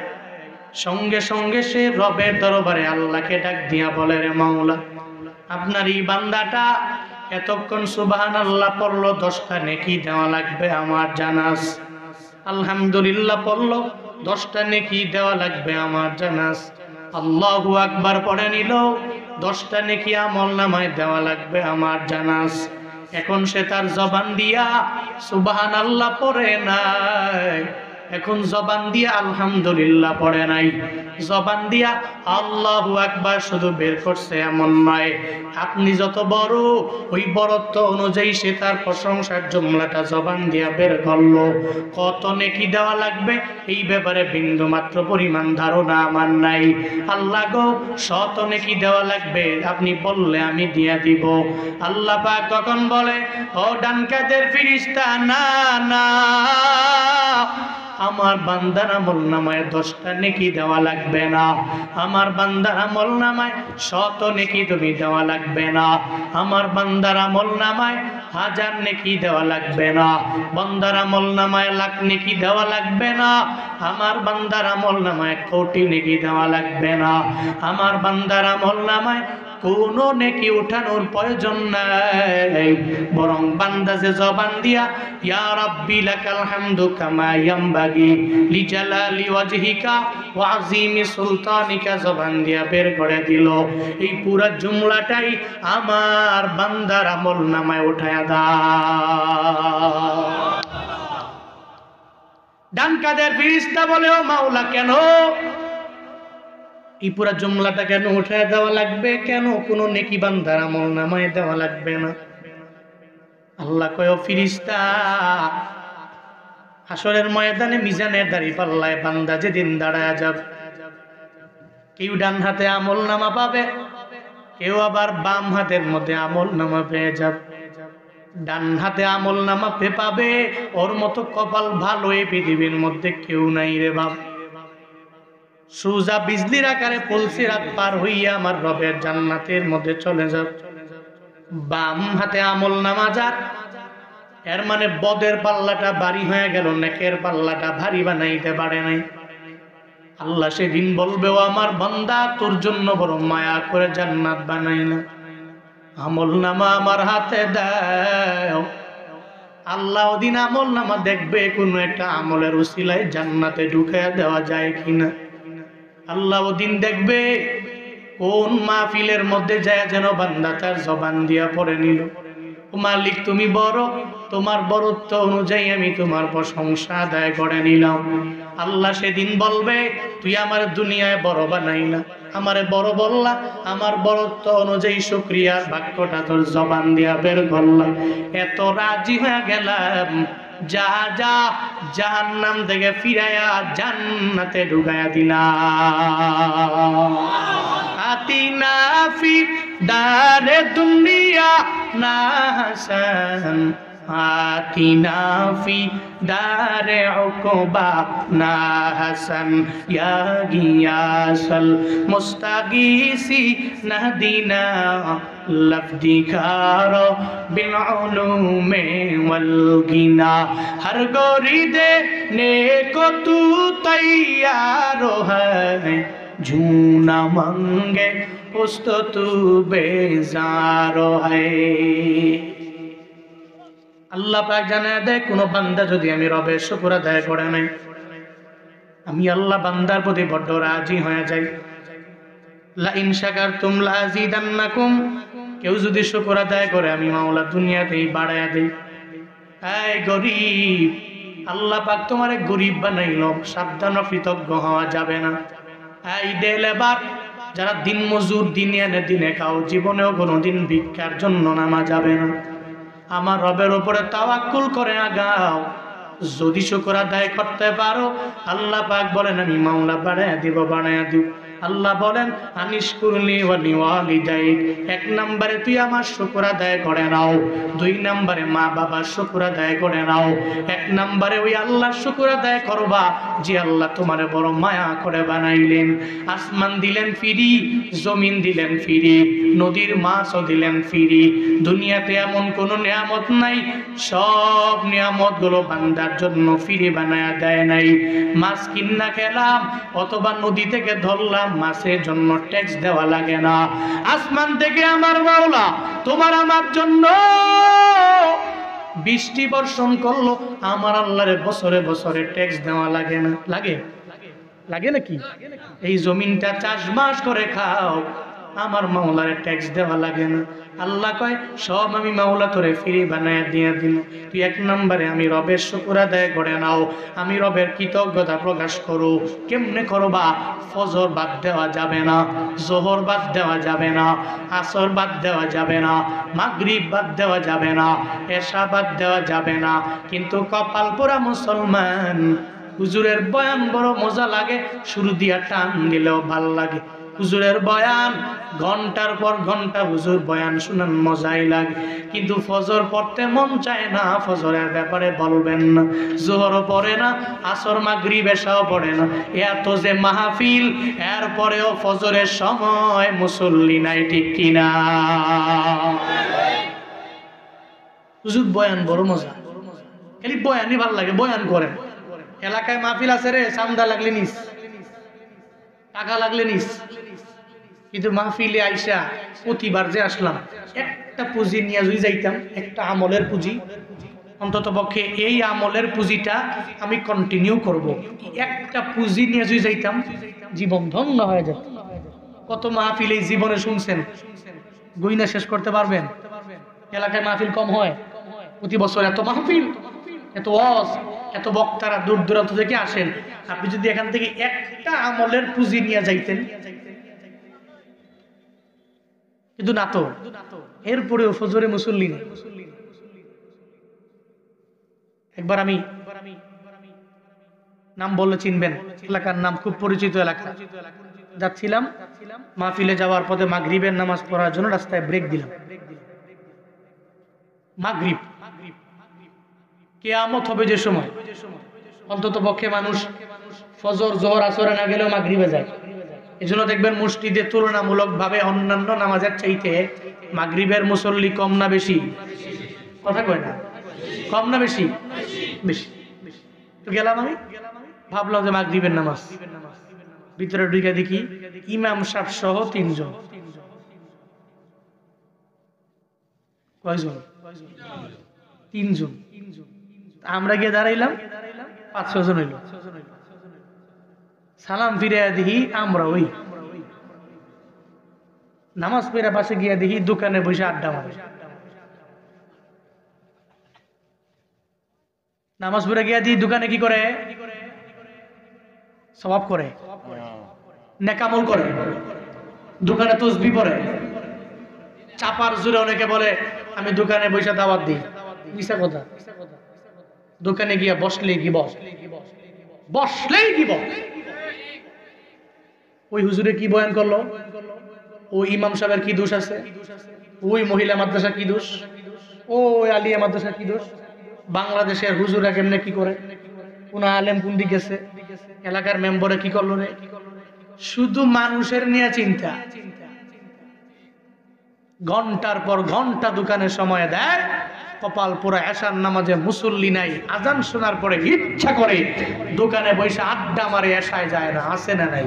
সঙ্গে সঙ্গে সে রবের দরবারে আল্লাহকে ডাক দিয়া বলে, রে মাওলা আপনার এই বান্দাটা এতক্ষণ সুবহানাল্লাহ পড়লো, 10টা নেকি দেওয়া লাগবে আমার জানাস। আলহামদুলিল্লাহ পড়লো, 10টা নেকি দেওয়া লাগবে আমার জানাস। আল্লাহু আকবার পড়ে নিল, 10টা নেকি আমল নামায় দেওয়া লাগবে আমার জানাস। এখন সে তার জবান দিয়া সুবহানাল্লাহ পড়ে নাই, এখন জবান দিয়া আলহামদুলিল্লাহ পড়ে নাই, জবান দিয়া আল্লাহু আকবার শুধু বের করছে এমন নয়, আপনি যত বড় ওই বড়ত্ব অনুযায়ী সে তার প্রশংসার জুমলাটা জবান দিয়া বের করলো। কত নেকি দেওয়া লাগবে এই ব্যাপারে বিন্দু মাত্র পরিমাণ ধারণা আমার নাই। আল্লাহ গো শত নেকি দেওয়া লাগবে, আপনি বললে আমি দিয়া দিব। আল্লাহ পাক তখন বলে, ও ডান কাদের ফেরেশতা, না না, আমার বান্দার আমলনামায় 10টা নেকি দেওয়া লাগবে না, আমার বান্দার আমলনামায় 100 নেকি তুমি দেওয়া লাগবে না, আমার বান্দার আমলনামায় 1000 নেকি দেওয়া লাগবে না, বান্দার আমলনামায় 1,00,000 নেকি দেওয়া লাগবে না, আমার বান্দার আমলনামায় 1,000,000 নেকি দেওয়া লাগবে না, আমার বান্দার আমলনামায় কোনো নেকি উঠানোর প্রয়োজন নাই। বরং বান্দা যে জবান দিয়া ইয়া রাব্বি লাকাল হামদু কামা ইয়ামবাগি লিজালালি ওয়াজহিকা ওয়া আযীমি সুলতানিকা জবান দিয়া বের করে দিল, এই পুরো জুমলাটাই আমার বান্দার আমলনামায় উঠায়া দাও। ডান কাদের ফেরেশতা বলে, ও মাওলা কেন এই পুরা জুমলাটা কেন উঠায় দেওয়া লাগবে, কেন কোনো নেকি বান্দার আমলনামায় দেওয়া লাগবে না? আল্লাহ কয়, ও ফেরেশতা, হাসরের ময়দানে মিজানের দাড়ি পাল্লায় বান্দা যেদিন দাঁড়ায় যাবে, কেউ ডান হাতে আমলনামা পাবে, কেউ আবার বাম হাতের মধ্যে আমলনামা পেয়ে যাবে। ডান হাতে আমলনামা পাবে, ওর মতো কপাল ভালো এই পৃথিবীর মধ্যে কেউ নাই রে বাপ। সুজা বিজলির আকারে পুলসিরাত পার হইয়া আমার রবের জান্নাতের মধ্যে চলে যাব। বাম হাতে আমলনামা যার, এর মানে বদের পাল্লাটা ভারী হয়ে গেল, নেকের পাল্লাটা ভারী বানাইতে পারে নাই। আল্লাহ সেদিন বলবে, ও আমার বান্দা, তোর জন্য বড় মায়া করে জান্নাত বানাইলা, আমলনামা আমার হাতে দাও। আল্লাহ ওদিন আমলনামা দেখবে কোন একটা আমলের উসিলায় জান্নাতে ঢুকে দেওয়া যায় কিনা। আল্লাহ ওদিন দেখবে কোন মাহফিলের মধ্যে যায় যেন বান্দা তার জবান দিয়া পড়ে নিল, ও মালিক তুমি বড়, তোমার বড়ত্ব অনুযায়ী আমি তোমার প্রশংসা আদায় করে নিলাম। আল্লাহ সেদিন বলবে, তুই আমার দুনিয়ায় বড় বানাইলা, আমারে বড় বললা, আমার বড়ত্ব অনুযায়ী শুকরিয়ার বাক্যটা তোর জবান দিয়া বের করলা, এত রাজি হয়ে গেলাম, যা যা জাহান্নাম থেকে ফিরায়া জান্নাতে ঢুকায়া দিলাম। আতিনা ফি দারে দুনিয়া না হাসান, আতিনা ফি দারে উকবা না হাসান, ইয়া গিয়াসাল মুস্তাগীসি নাহদিনা লফদিকার বিল উলুমে ওয়াল গিনা, হর গরিদে নেকো তু তৈয়ার है, झूना मंगे पुस्त तू बेजार है। আল্লাহ পাক জানায় দেয়, কোন বান্দা যদি আমি রবের শুকর আদায় করে নাই, আমি আল্লাহ বান্দার প্রতি বড় রাজি হয়ে যাই। লা ইন শাকারতুম লা আযীদান্নাকুম, কেউ যদি শুকর আদায় করে আমি মাওলা দুনিয়াতেই বাড়ায়া দেই। এই গরীব, আল্লাহ পাক তোমারে গরীব বানাইল, সাবধান, কৃতজ্ঞ হওয়া যাবে না। এই ডেলেবার যারা দিন মজুর, দিনে এনে দিনে খাও, জীবনেও কোনোদিন ভিক্ষার জন্য নামা যাবে না। আমার রবের উপরে তাওয়াক্কুল করে আগাও, যদি শুকর আদায় করতে পারো আল্লাহ পাক বলেন আমি মাওলা বাড়ায়া দিব, বাড়ায়া দিব। আল্লাহ বলেন আনিশকুরলি ওয়া লিওয়ালিদাইক, 1 নম্বরে তুই আমার শুকর আদায় করে নাও, 2 নম্বরে মা বাবার শুকর আদায় করে নাও, 1 নম্বরে ওই আল্লাহর শুকর আদায় করবা যে আল্লাহ তোমারে বড় মায়া করে বানাইলেন। আসমান দিলেন ফিরি, জমিন দিলেন ফিরি, নদীর মাছও দিলেন ফিরি। দুনিয়াতে এমন কোনো নিয়ামত নাই, সব নিয়ামত গুলো বান্দার জন্য ফিরি বানায়া দেয় নাই। মাছ কিন্না খেলাম অথবা নদী থেকে ধরলাম, মাছের জন্য ট্যাক্স দেওয়া লাগে না। আসমান থেকে আমার মাওলা তোমার আমার জন্য বৃষ্টি বর্ষণ করলো, আমার আল্লাহরে বছরে বছরে ট্যাক্স দেওয়া লাগে না। লাগে? লাগে নাকি? এই জমিনটা চাষবাস করে খাও, আমার মাওলারে ট্যাক্স দেওয়া লাগে না। আল্লাহ কয় সব আমি মাওলা তোরে ফ্রি বানায় দিয়ে দিল। তুই এক নম্বরে আমি রবের শুকর আদায় করে নাও, আমি রবের কৃতজ্ঞতা প্রকাশ করো। কেমনে করবা? ফজর বাদ দেওয়া যাবে না, জোহর বাদ দেওয়া যাবে না, আসর বাদ দেওয়া যাবে না, মাগরিব বাদ দেওয়া যাবে না, এশা বাদ দেওয়া যাবে না। কিন্তু কপাল পোড়া মুসলমান, হুজুরের বয়ান বড় মজা লাগে, শুরু দিয়া টান দিলেও ভাল লাগে। হুজুরের বয়ান ঘন্টার পর ঘন্টা হুজুর বয়ান শুনান, মজাই লাগে, কিন্তু ফজর পড়তে মন চায় না। ফজরের ব্যাপারে বলবেন না, জোহরও পড়ে না, আসর মাগরিব এশাও পড়ে না। এত যে মাহফিল, এরপরেও ফজরের সময় মুসল্লি নাই, ঠিক কিনা? হুজুর বয়ান বড় মজা, খালি বয়ানই ভাল লাগে, বয়ান করেন। এলাকায় মাহফিল আছে রে, চান্দা লাগলে নিস, টাকা লাগলে নিস, কিন্তু মাহফিলে আইসা প্রতিবার যে আসলাম, একটা পুঁজি নিয়ে যদি যাইতাম, একটা আমলের পুঁজি, অন্তত পক্ষে এই আমলের পুঁজিটা আমি কন্টিনিউ করব, একটা পুঁজি নিয়ে যদি যাইতাম, জীবন ধন্য হয়ে যেত। কত মাহফিল এই জীবনে শুনছেন, গইনা শেষ করতে পারবেন? এলাকায় মাহফিল কম হয়, প্রতি বছর এত মাহফিল, এত ওয়াজ, এত বক্তারা দূর দূরান্ত থেকে আসেন। আপনি যদি এখান থেকে একটা আমলের পুঁজি নিয়ে যাইতেন, কিন্তু না তো, এরপরেও ফজরে মুসল্লি নেই। একবার আমি নাম বললে চিনবেন, এলাকার নাম খুব পরিচিত এলাকা, যাচ্ছিলাম, মাহফিলে যাওয়ার পথে মাগরিবের নামাজ পড়ার জন্য রাস্তায় ব্রেক দিলাম। মাগরিব, কিয়ামত হবে যে সময়, অন্তত পক্ষে মানুষ ফজর জোহর আসরে না গেলেও মাগরিবে যায়। এজন্য দেখবেন মসজিদে তুলনামূলক ভাবে অন্যান্য নামাজের চাইতে মাগরিবের মুসল্লি কম না বেশি? কথা কয় না, কম না বেশি? বেশি। তো গেলাম, আমি ভাবলাম যে মাগরিবের নামাজ, ভিতরে ঢুকে দেখি ইমাম সাহেব সহ 3 জন। কয়জন? 3 জন। আমরা গিয়ে দাঁড়াইলাম, 5-6 জন হইল। সালাম ফিরে দেখি আমরা ওই নামাজ পড়া পাশে গিয়া দেখি দোকানে বসে আড্ডা মারে। নামাজ পড়ে গিয়া দেখি দোকানে কি করে? সওয়াব করে, নেকামল করে, দোকানে তসবিহ পড়ে। চাপার জোরে অনেকে বলে আমি দোকানে বসে দাওয়াত দিই, মিছা কথা। দোকানে গিয়া বসলেই কি বস, বসলেই কি বস। ওই হুজুরে কি বয়ান করলো, ওই ইমাম সাহেবের কি দোষ আছে, ওই মহিলা মাদ্রাসা কি দোষ, ওই আলিয়া মাদ্রাসা কি দোষ, বাংলাদেশের হুজুরা কেমনে কি করে, কোন আলেম কোন দিকে গেছে, এলাকার মেম্বারে কি করলো রে। শুধু মানুষের নিয়ে চিন্তা। ঘন্টার পর ঘন্টা দোকানে সময় দেয়, কপাল পোড়া এশার নামাজে মুসল্লি নাই। আজান শোনার পরে ইচ্ছা করে দোকানে বসে আড্ডা মারে, এশায় যায় না। আছে না নাই?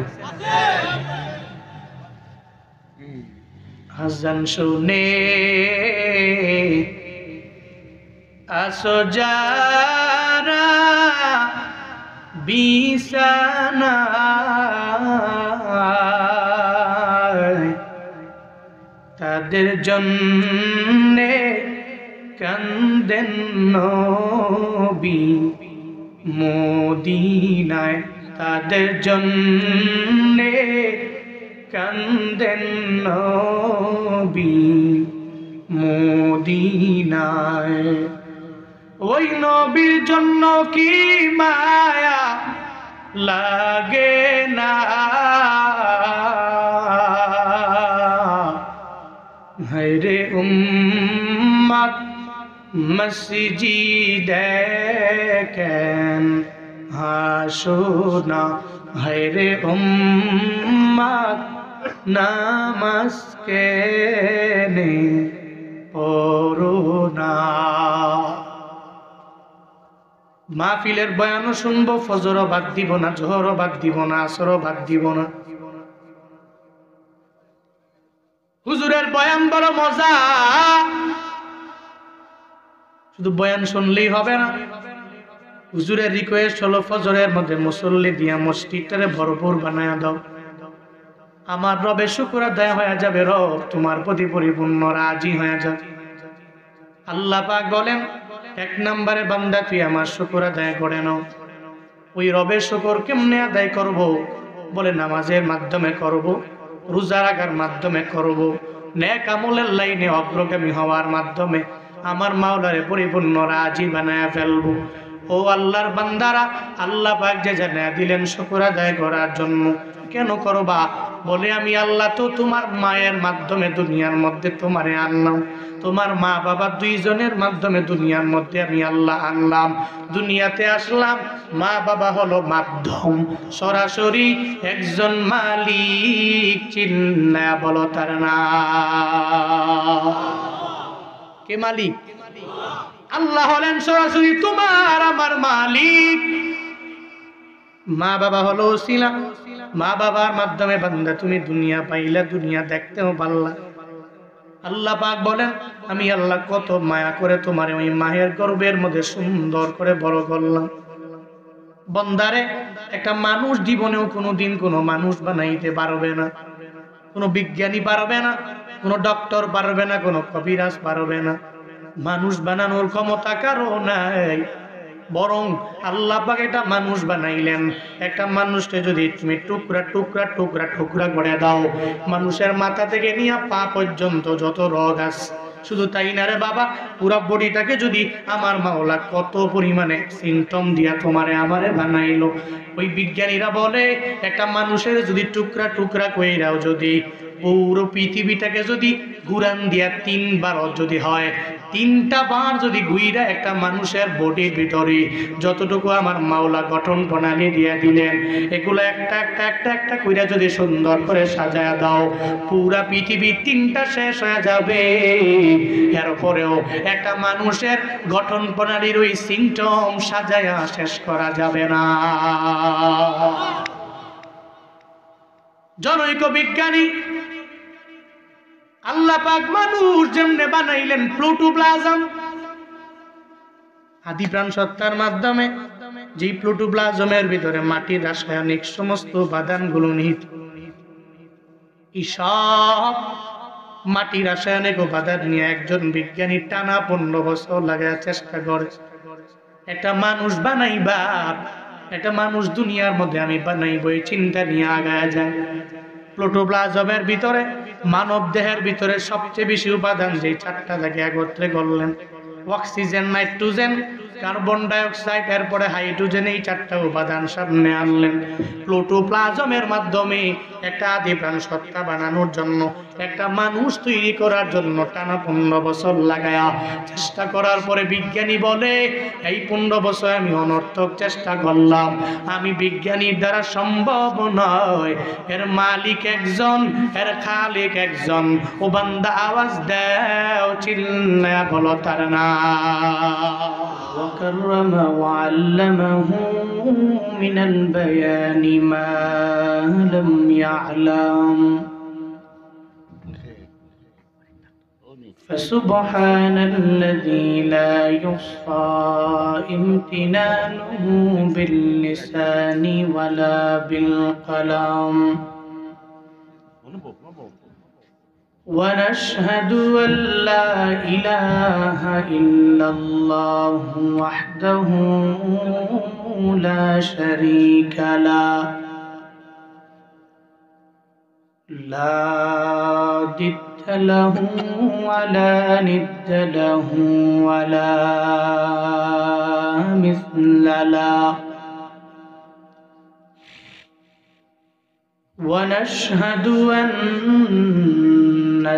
আজান শুনে আসো যারা বিছানায়, তাদের জন্যে কান্দেন নবী মদিনায়, তাদের জন্যে কান্দেন নবী মদিনায়। ওই নবীর জন্য কি মায়া লাগে না, হায়রে উম্মত মসজিদে কেন হাসো না, হায়রে উম্মত নামাজ কেনে পড়ো না। মাহফিলের বয়ানও শুনবো, ফজরও বাদ দিব না, জোহরও বাদ দিব না, আসরও বাদ দিব না। হুজুরের বয়ান বড় মজা, শুধু বয়ান শুনলেই হবে না। হুজুরের রিকোয়েস্ট হলো ফজরের মধ্যে মুসল্লি দিয়া মসজিদটারে ভরপুর বানায়া দাও। আমার রবের শুকর আদায় হয়ে যাবে, রব তোমার প্রতি পরিপূর্ণ রাজি হয়ে যাবে। আল্লাহ পাক বলেন, এক নম্বরে বান্দা তুই আমার শুকর আদায় করে নাও। ওই রবের শুকর কেমনে আদায় করব? বলে নামাজের মাধ্যমে করব, রোজা রাখার মাধ্যমে করব, নেক আমলের লাইনে অগ্রগামী হওয়ার মাধ্যমে আমার মাওলারে পরিপূর্ণ রাজি বানায় ফেলবো। ও আল্লাহর বান্দারা, আল্লাহ পাক যে জানা দিলেন শুকর আদায় করার জন্য। কেন করবা? বলে আমি আল্লাহ তো তোমার মায়ের মাধ্যমে দুনিয়ার মধ্যে তোমারে আনলাম, তোমার মা বাবা দুইজনের মাধ্যমে দুনিয়ার মধ্যে আমি আল্লাহ আনলাম, দুনিয়াতে আসলাম। মা বাবা হলো মাধ্যম, সরাসরি একজন মালিক চিন্না বলো তার না কে মালিক? আল্লাহ হলেন সরাসরি তোমার আমার মালিক। মা বাবা হলো ওসিলা, মা বাবার মাধ্যমে বান্দা তুমি দুনিয়া পাইলা, দুনিয়া দেখতেও পারলা। আল্লাহ পাক বলেন, আমি আল্লাহ কত মায়া করে তোমার ওই মায়ের গর্ভের মধ্যে সুন্দর করে বড় করলাম। বন্দারে, একটা মানুষ জীবনেও কোনোদিন কোনো মানুষ বানাইতে পারবে না, কোনো বিজ্ঞানী পারবে না, কোনো ডক্টর পারবে না, কোনো কবিরাজ পারবে না। মানুষ বানানোর ক্ষমতা কারো নাই। বরং আল্লাহ পাক একটা মানুষ বানাইলেন। একটা মানুষকে যদি তুমি টুকরা টুকরা টুকরা টুকরা করে দাও, মানুষের মাথা থেকে নিয়ে পা পর্যন্ত যত রগ আছে, শুধু তাই না রে বাবা, পুরো বডিটাকে যদি আমার মাওলা কত পরিমাণে সিমটম দিয়া তোমারে আমারে বানাইলো। ওই বিজ্ঞানীরা বলে, একটা মানুষের যদি টুকরা টুকরা কইরাও যদি পুরো পৃথিবীটাকে যদি ঘুরান দিয়া 3 বার যদি হয়, 3টা বার যদি ঘুইরা একটা মানুষের বডির ভিতরে যতটুকু আমার মাওলা গঠন প্রণালী দিয়ে দিলেন, এগুলো একটা একটা একটা একটা কইরা যদি সুন্দর করে সাজায়া দাও, পুরা পৃথিবী 3টা শেষ হয়ে যাবে। এরপরেও একটা মানুষের গঠন প্রণালীর ওই সিমটম সাজায়া শেষ করা যাবে না। জনৈক বিজ্ঞানী আল্লাহ পাক মানুষ যেমনে বানাইলেন প্রোটোপ্লাজম, আদি প্রাণ সত্তার মাধ্যমে, যে প্রোটোপ্লাজমের ভিতরে মাটির রাসায়নিক সমস্ত উপাদানগুলো নিহিত। এই সব মাটি রাসায়নিক উপাদান নিয়ে একজন বিজ্ঞানী টানা 15 বছর লাগায় চেষ্টা করে একটা মানুষ বানাইবা, একটা মানুষ দুনিয়ার মধ্যে আমি বানাইব, এই চিন্তা নিয়ে আগায় যায়। প্রোটোপ্লাজমের ভিতরে, মানব দেহের ভিতরে সবচেয়ে বেশি উপাদান যে 4টা জায়গা একত্রে করলেন, অক্সিজেন, নাইট্রোজেন, কার্বন ডাইঅক্সাইড, এরপরে হাইড্রোজেন, এই 4টা উপাদান সামনে আনলেন। প্রোটোপ্লাজমের মাধ্যমে একটা আদি প্রাণ সত্তা বানানোর জন্য, একটা মানুষ তৈরি করার জন্য টানা 15 বছর লাগায়া চেষ্টা করার পরে বিজ্ঞানী বলে, এই 15 বছর আমি অনর্থক চেষ্টা করলাম, আমি বিজ্ঞানীর দ্বারা সম্ভব নয়। এর মালিক একজন, এর খালিক একজন। ও বান্দা আওয়াজ দাও, চিল্লায়া বলো তার না। وكرم وعلمه من البيان ما لم يعلم فسبحان الذي لا يحصى امتنانه باللسان ولا بالقلم ونشهد أن لا إله إلا الله وحده لا شريك له لا ضد له ولا ند له ولا مثل له ونشهد أن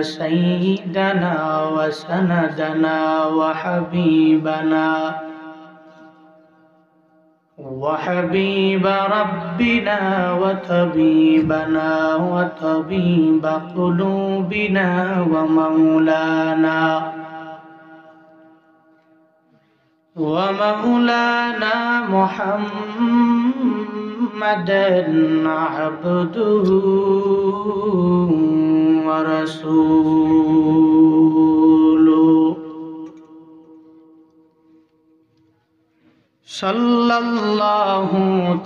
سيدنا وسندنا وحبيب ربنا وطبيبنا وطبيب قلوبنا ومولانا محمدا عبده ورسوله সাল্লাল্লাহু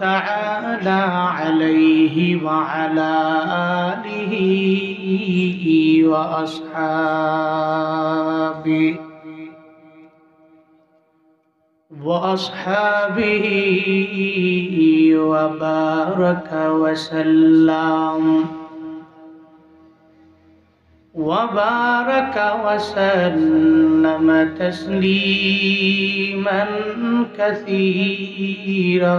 তাআলা আলাইহি ওয়া আলা আলিহি ওয়া আসহাবিহি ওয়া বারাকা ওয়া সাল্লাম وبارك وسلم تسليما كثيرا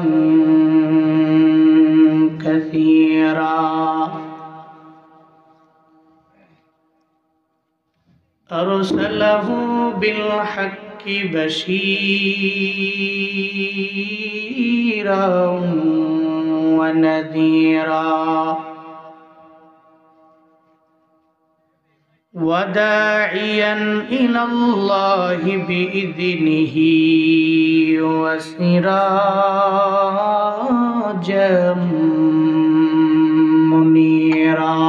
كثيرا أرسله بالحق بشيرا ونذيرا وداعيا إلى الله بإذنه وسراجا منيرا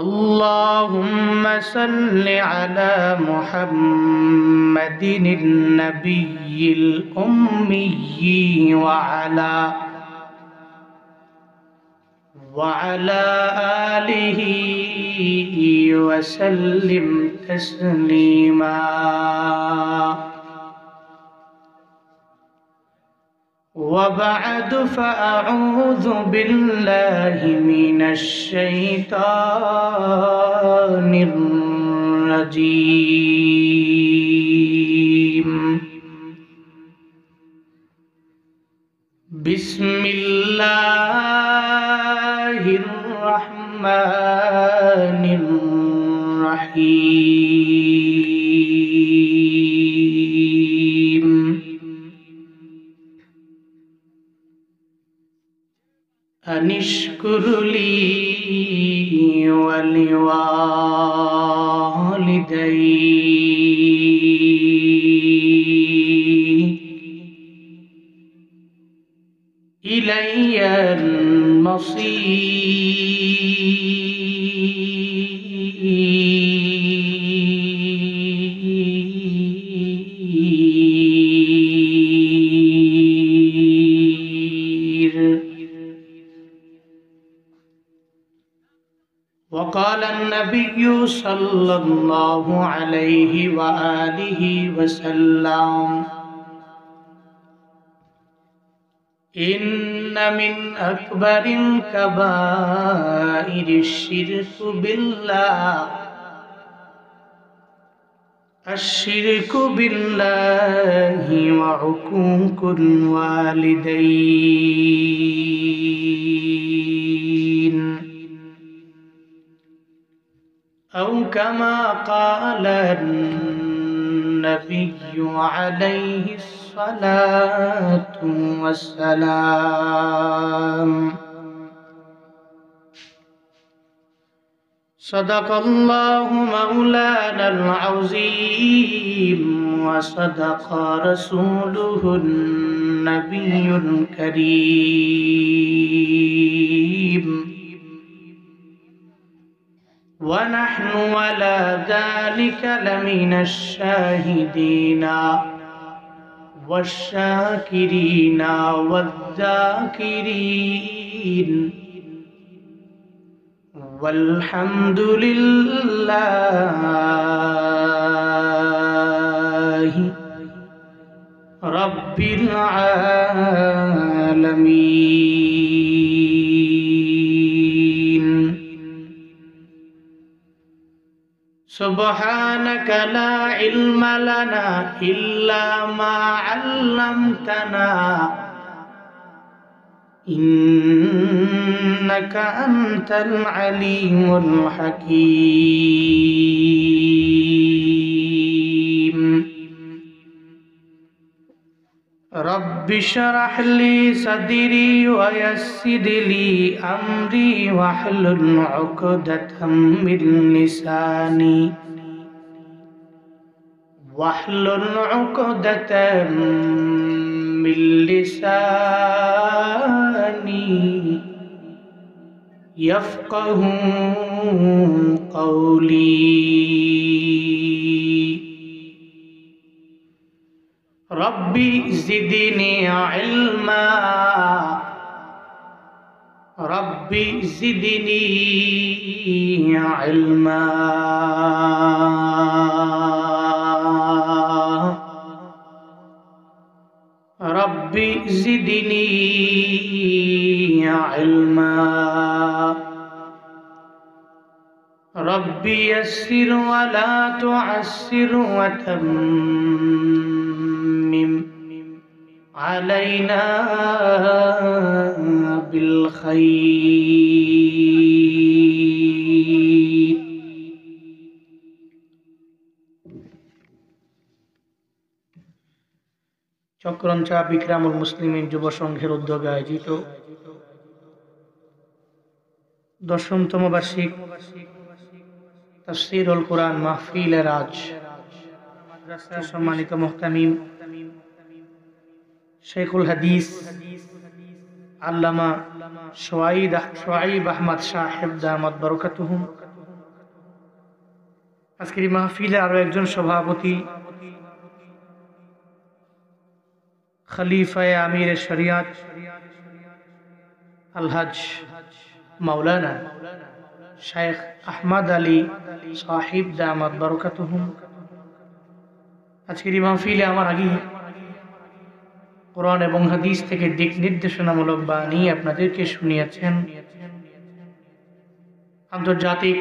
اللهم صل على محمد النبي الأمي وعلى آله وسلم تسليما وبعد فأعوذ بالله من الشيطان الرجيم بسم الله الرحمن الرحيم أن اشكر لي ولوالدي إلي المصير. وقال النبي صلى الله عليه وآله وسلم إن من أكبر الكبائر الشرك بالله وعقوق الوالدين أو كما قال النبي عليه الصلاة والسلام. صدق الله مولانا العظيم وصدق رسوله النبي الكريم ونحن على ذلك لمن الشاهدين والشاكرين والذاكرين والحمد لله رب العالمين. سبحانك لا علم لنا إلا ما علمتنا إنك أنت العليم الحكيم. رب اشرح لي صدري ويسر لي أمري واحلل عقدة من لساني من لساني يفقه قولي. রব্বি জিদনি ইলমা রব্বি জিদনি ইলমা রব্বি জিদনি ইলমা রব্বি ইয়াসসির ওয়া লা তু'আসসির ওয়া তাম্মিম আলাইনা বিল খাইর। চক্রঞ্চা বিক্রামুল মুসলিমিন যুব সংঘের উদ্যোগে আয়োজিত 10তম বার্ষিক তাফসীরুল কুরআন মাহফিলের আজ মাদ্রাসার সম্মানিত মুহতামিম শেখুল হাদিস আল্লামা শুআইব আহমদ সাহেব দামাত বারাকাতুহুম, আজকের এই মাহফিলে আরো একজন সভাপতি খলিফায়ে আমির শরিয়াত আলহাজ মাওলানা শেখ আহমদ আলী সাহিব দামাত বারাকাতুহুম। আজকের এই মাহফিলে আমার আগে কোরআন এবং হাদিস থেকে দিক নির্দেশনামূলক বাণী আপনাদেরকে শুনিয়েছেন আন্তর্জাতিক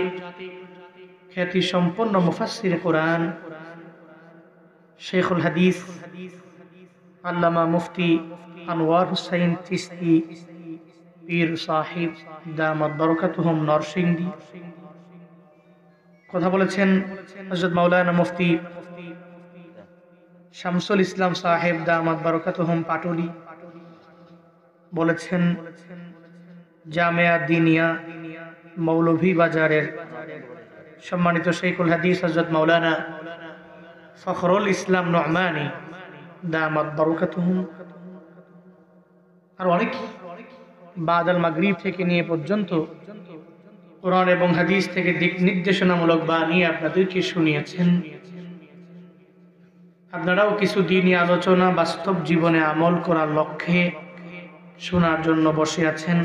খ্যাতি সম্পন্ন মুফাসসির কোরআন শেখুল হাদিস আল্লামা মুফতি আনোয়ার হুসাইন চিশতি পীর সাহিব দামাত বারাকাতুহুম নরসিংদী। কথা বলেছেন হযরত মাওলানা মুফতি শামসুল ইসলাম সাহেব দামাত বারাকাতুহুম পাটুলি। বলেছেন জামিয়া দিনিয়া মৌলভী বাজারের সম্মানিত শেখুল হাদিস হযরত মাওলানা ফখরুল ইসলাম নু'মানী দামাত বারাকাতুহুম। আর অনেক বাদাল মাগরিব থেকে নিয়ে পর্যন্ত কোরআন এবং হাদিস থেকে দিক নির্দেশনামূলক বাণী আপনাদেরকে শুনিয়েছেন। আপনারাও কিছু দিনই আলোচনা বাস্তব জীবনে আমল করার লক্ষ্যে শোনার জন্য বসে আছেন।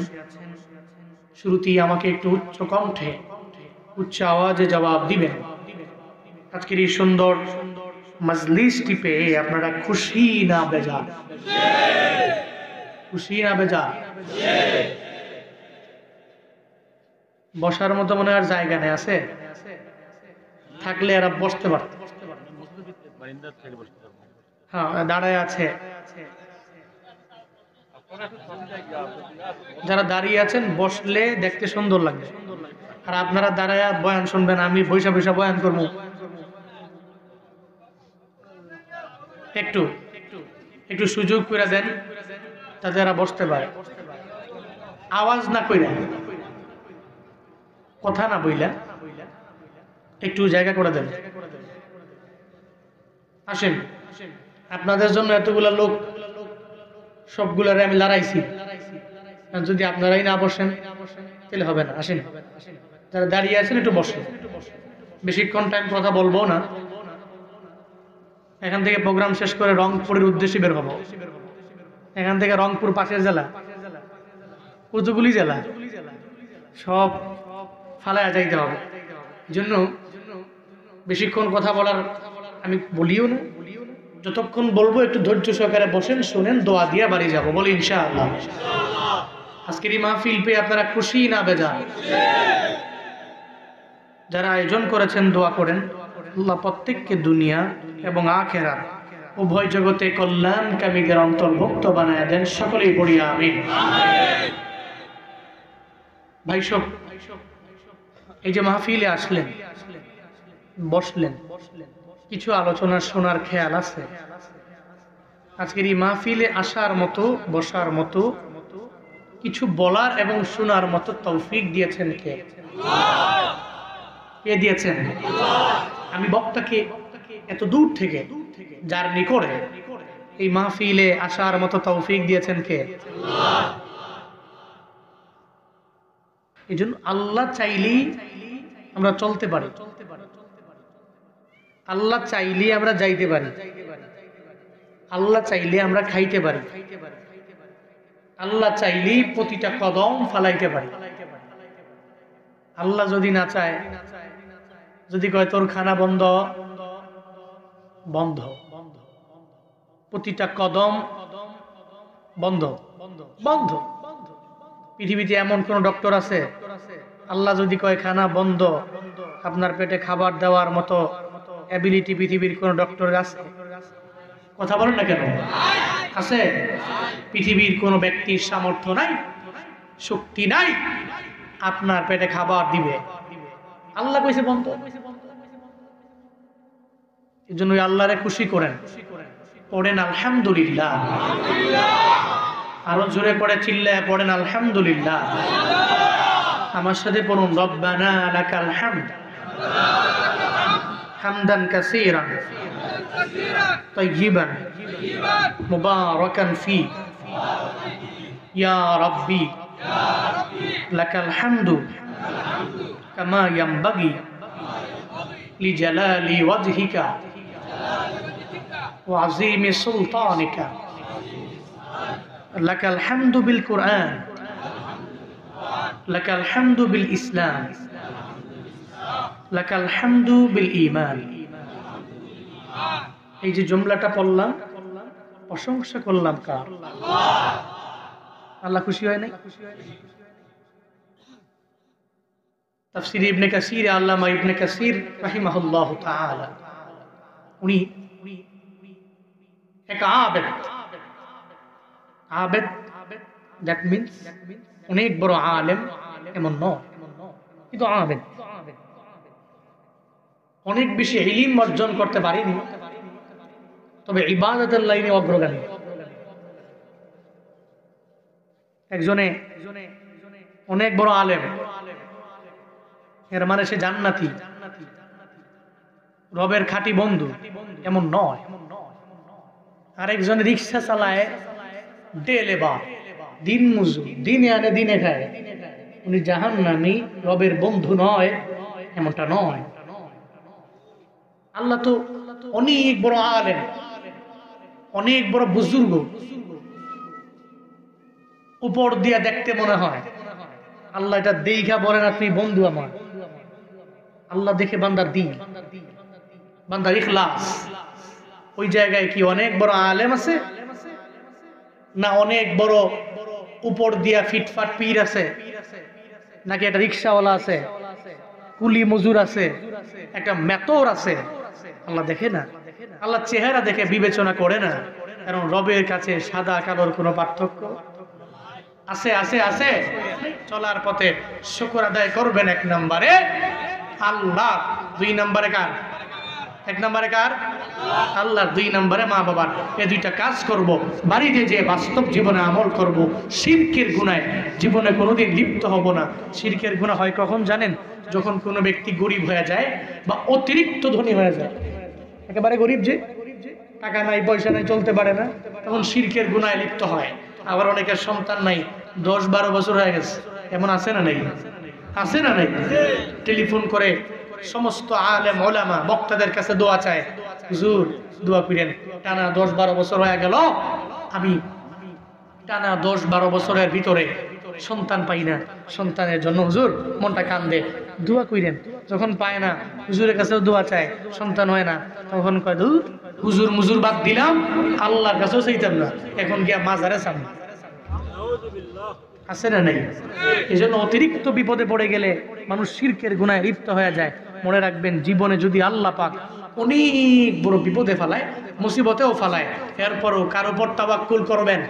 শুরুতেই আমাকে একটু উচ্চ কণ্ঠে উচ্চ আওয়াজে জবাব দিবেন, আজকের এই সুন্দর মজলিসটি পেয়ে আপনারা খুশি না বেজার? খুশি না বেজার? বসার মতো মনে আর জায়গা নেই, আছে? থাকলে এরা বসতে পারত। হ্যাঁ, দাঁড়ায় আছে। যারা দাঁড়িয়ে আছেন বসলে দেখতে সুন্দর লাগবে, আর আপনারা দাঁড়ায় বয়ান শুনবেন, আমি বৈশা বৈশা বয়ান করবো। একটু একটু সুযোগ করে দেন তাতে এরা বসতে পারে, আওয়াজ না কইরা, কথা না বইলা একটু জায়গা করে দেন। আসেন, আপনাদের জন্য এতগুলা লোক, সবগুলারে আমি লড়াইছি। যদি আপনারাই না বসেন তাহলে হবে না। আসেন, যারা দাঁড়িয়ে আছেন একটু বসেন। বেশিক্ষণ টাইম কথা বলবো না, এখান থেকে প্রোগ্রাম শেষ করে রংপুরের উদ্দেশ্যে বের হবো। এখান থেকে রংপুর পাশের জেলা, কতগুলি জেলা, সব ফালায়া যাইতে হবে। জন্য বেশিক্ষণ কথা বলার আমি বলিও না, যতক্ষণ বলবো একটু ধৈর্য সহকারে বসেন, শুনেন, দোয়া দিয়ে বাড়ি যাবো, বলি ইনশাআল্লাহ। আজকের এই মাহফিল পেয়ে আপনারা খুশি না বেজার? যারা আয়োজন করেছেন দোয়া করেন, আল্লাহ প্রত্যেককে দুনিয়া এবং আখিরাত উভয় জগতে কল্যাণকামীদের অন্তর্ভুক্ত বানায় দেন, সকলেই পড়ি আমিন। ভাই সব, এই যে মাহফিলে আসলেন, বসলেন, কিছু আলোচনা শোনার খেয়াল আছে? আজকের এই মাহফিলে আসার মতো, বসার মতো, কিছু বলার এবং শোনার মতো তৌফিক দিয়েছেন কে? কে দিয়েছেন? আমি বক্তাকে এত দূর থেকে জার্নি করে এই মাহফিলে আসার মতো তৌফিক দিয়েছেন কে? এই জন্য আল্লাহ চাইলেই আমরা চলতে পারি, আল্লাহ চাইলেই আমরা যাইতে পারি, আল্লাহ চাইলে আমরা খাইতে পারি, আল্লাহ চাইলেই প্রতিটা কদম ফালাইতে পারি। আল্লাহ যদি না চায়, যদি কয় তোর খানা বন্ধ, বন্ধ, প্রতিটা কদম বন্ধ বন্ধ। পৃথিবীতে এমন কোন ডক্টর আছে আল্লাহ যদি কয় খানা বন্ধ, আপনার পেটে খাবার দেওয়ার মতো অ্যাবিলিটি পৃথিবীর কোন ডক্টর আছে? কথা বলেন না কেন? আছে? পৃথিবীর কোন ব্যক্তির সামর্থ্য নাই, শক্তি নাই আপনার পেটে খাবার দিবে। আল্লাহ কইছে বন্ধ। এই জন্য আল্লাহরে খুশি করেন, পড়েন আলহামদুলিল্লাহ। আরো জোরে পড়ে চিল্লায় পড়েন আলহামদুলিল্লাহ। আমার সাথে পড়ুন রব্বানা লাকাল হামদ হামদান কাসীরান তাইয়িবান মুবারাকান ফি ইয়া রাব্বি লাকাল হামদু কামা ইয়ানবাগি লিজালালি ওয়াজহিকা ওয়া আযীমি সুলতানিকা। লাকাল হামদু বিল কুরআন, লাকাল হামদু বিল ইসলাম, লাকাল হামদু বিল ঈমান। এই যে জুমলাটা পড়লাম, প্রশংসা করলাম কার? আল্লাহ খুশি হয় নাই? তাফসীর ইবনে কাসীর, আল্লামা ইবনে কাসীর রাহিমাহুল্লাহ তাআলা, উনি এক আবেদ, আবেদ দ্যাট মিন্স অনেক বড় আলেম এমন নয়, কিন্তু আবেদ। অনেক বেশি ইলম অর্জন করতে পারেনি, তবে ইবাদতের লাইনে অগ্রগামী। একজনে অনেক বড় আলেম, এর মানে সে জান্নাতি, রবের খাঁটি বন্ধু এমন নয়। আরেকজন রিক্সা চালায়, ডে লেবার, দিন মজুর, দিনে আনে দিনে খায়, উনি জাহান্নামী, রবের বন্ধু নয়, এমনটা নয়। আল্লাহ তো অনেক বড় আলেম, অনেক বড় বুজুর্গ, উপর দিয়া দেখতে মনে হয় আল্লাহ এটা দেখা বলেন আপনি বন্ধু আমার। আল্লাহ দেখে বান্দার দিন, বান্দার ইখলাস। ওই জায়গায় কি অনেক বড় আলেম আছে, না অনেক বড় উপর দিয়া ফিটফাট পীর আছে, নাকি একটা রিক্সাওয়ালা আছে, কুলি মজুর আছে, একটা মেতর আছে? আল্লাহ দেখে না, আল্লাহ চেহারা দেখে বিবেচনা করে না। কারণ রবের কাছে সাদা কালোর কোনো পার্থক্য আছে? আছে আছে। চলার পথে শুকর আদায় করবেন এক নম্বরে আল্লাহ, দুই নম্বরে কার? এক নম্বরে কার? আল্লাহ। দুই নম্বরে মা বাবার। এই দুইটা কাজ করব, বাড়িতে যে বাস্তব জীবনে আমল করব। শিরকের গুনায় জীবনে কোনোদিন লিপ্ত হব না। শিরকের গুনাহ হয় কখন জানেন? যখন কোনো ব্যক্তি গরিব হয়ে যায় বা অতিরিক্ত ধনী হয়ে যায়। একেবারে গরিব, যে টাকা নাই পয়সা নাই, চলতে পারে না, তখন শিরকের গুনায় লিপ্ত হয়। আবার অনেকের সন্তান নাই, 10-12 বছর হয়ে গেছে, এমন আছে না নাই? আছে না নাই? টেলিফোন করে সমস্ত আলেম ওলামা বক্তাদের কাছে দোয়া চায়, হুজুর দোয়া করেন, টানা 10-12 বছর হয়ে গেল, আমি টানা 10-12 বছরের ভিতরে সন্তান পাই না, সন্তানের জন্য হুজুর মনটা কান্দে, দোয়া করেন। যখন পায় না, হুজুরের কাছেও দোয়া চায়, সন্তান হয় না, তখন কয় দূর হুজুর মুজুর বাদ দিলাম, আল্লাহর কাছেও চাইতাম না, এখন গিয়া মাজারে সামনে। আছে না নাই? এই জন্য অতিরিক্ত বিপদে পড়ে গেলে মানুষ শিরকের গুনায় লিপ্ত হয়ে যায়। মনে রাখবেন, জীবনে যদি আল্লাহ পাক অনেক বড় বিপদে ফেলায়, মুসিবতেও ফেলায়, এরপরও কার উপর তাওয়াক্কুল করবেন?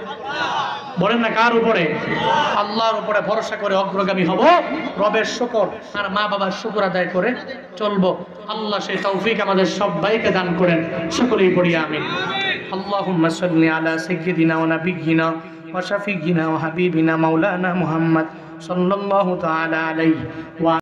বলেন না কার উপরে? আল্লাহর উপরে ভরসা করে অগ্রগামী হব, রবের শুকর আর মা বাবার শুকর আদায় করে চলবো। আল্লাহ সেই তৌফিক আমাদের সবাইকে দান করেন। সকলেই পড়ি আমিন। আল্লাহুম্মা সাল্লি আলা সাইয়্যিদিনা ওয়া নাবিয়্যিনা ওয়া শাফিয়িনা ওয়া হাবিবিনা মাওলানা মুহাম্মদ সাল্লাল্লাহু তাআলা আলাইহি ওয়া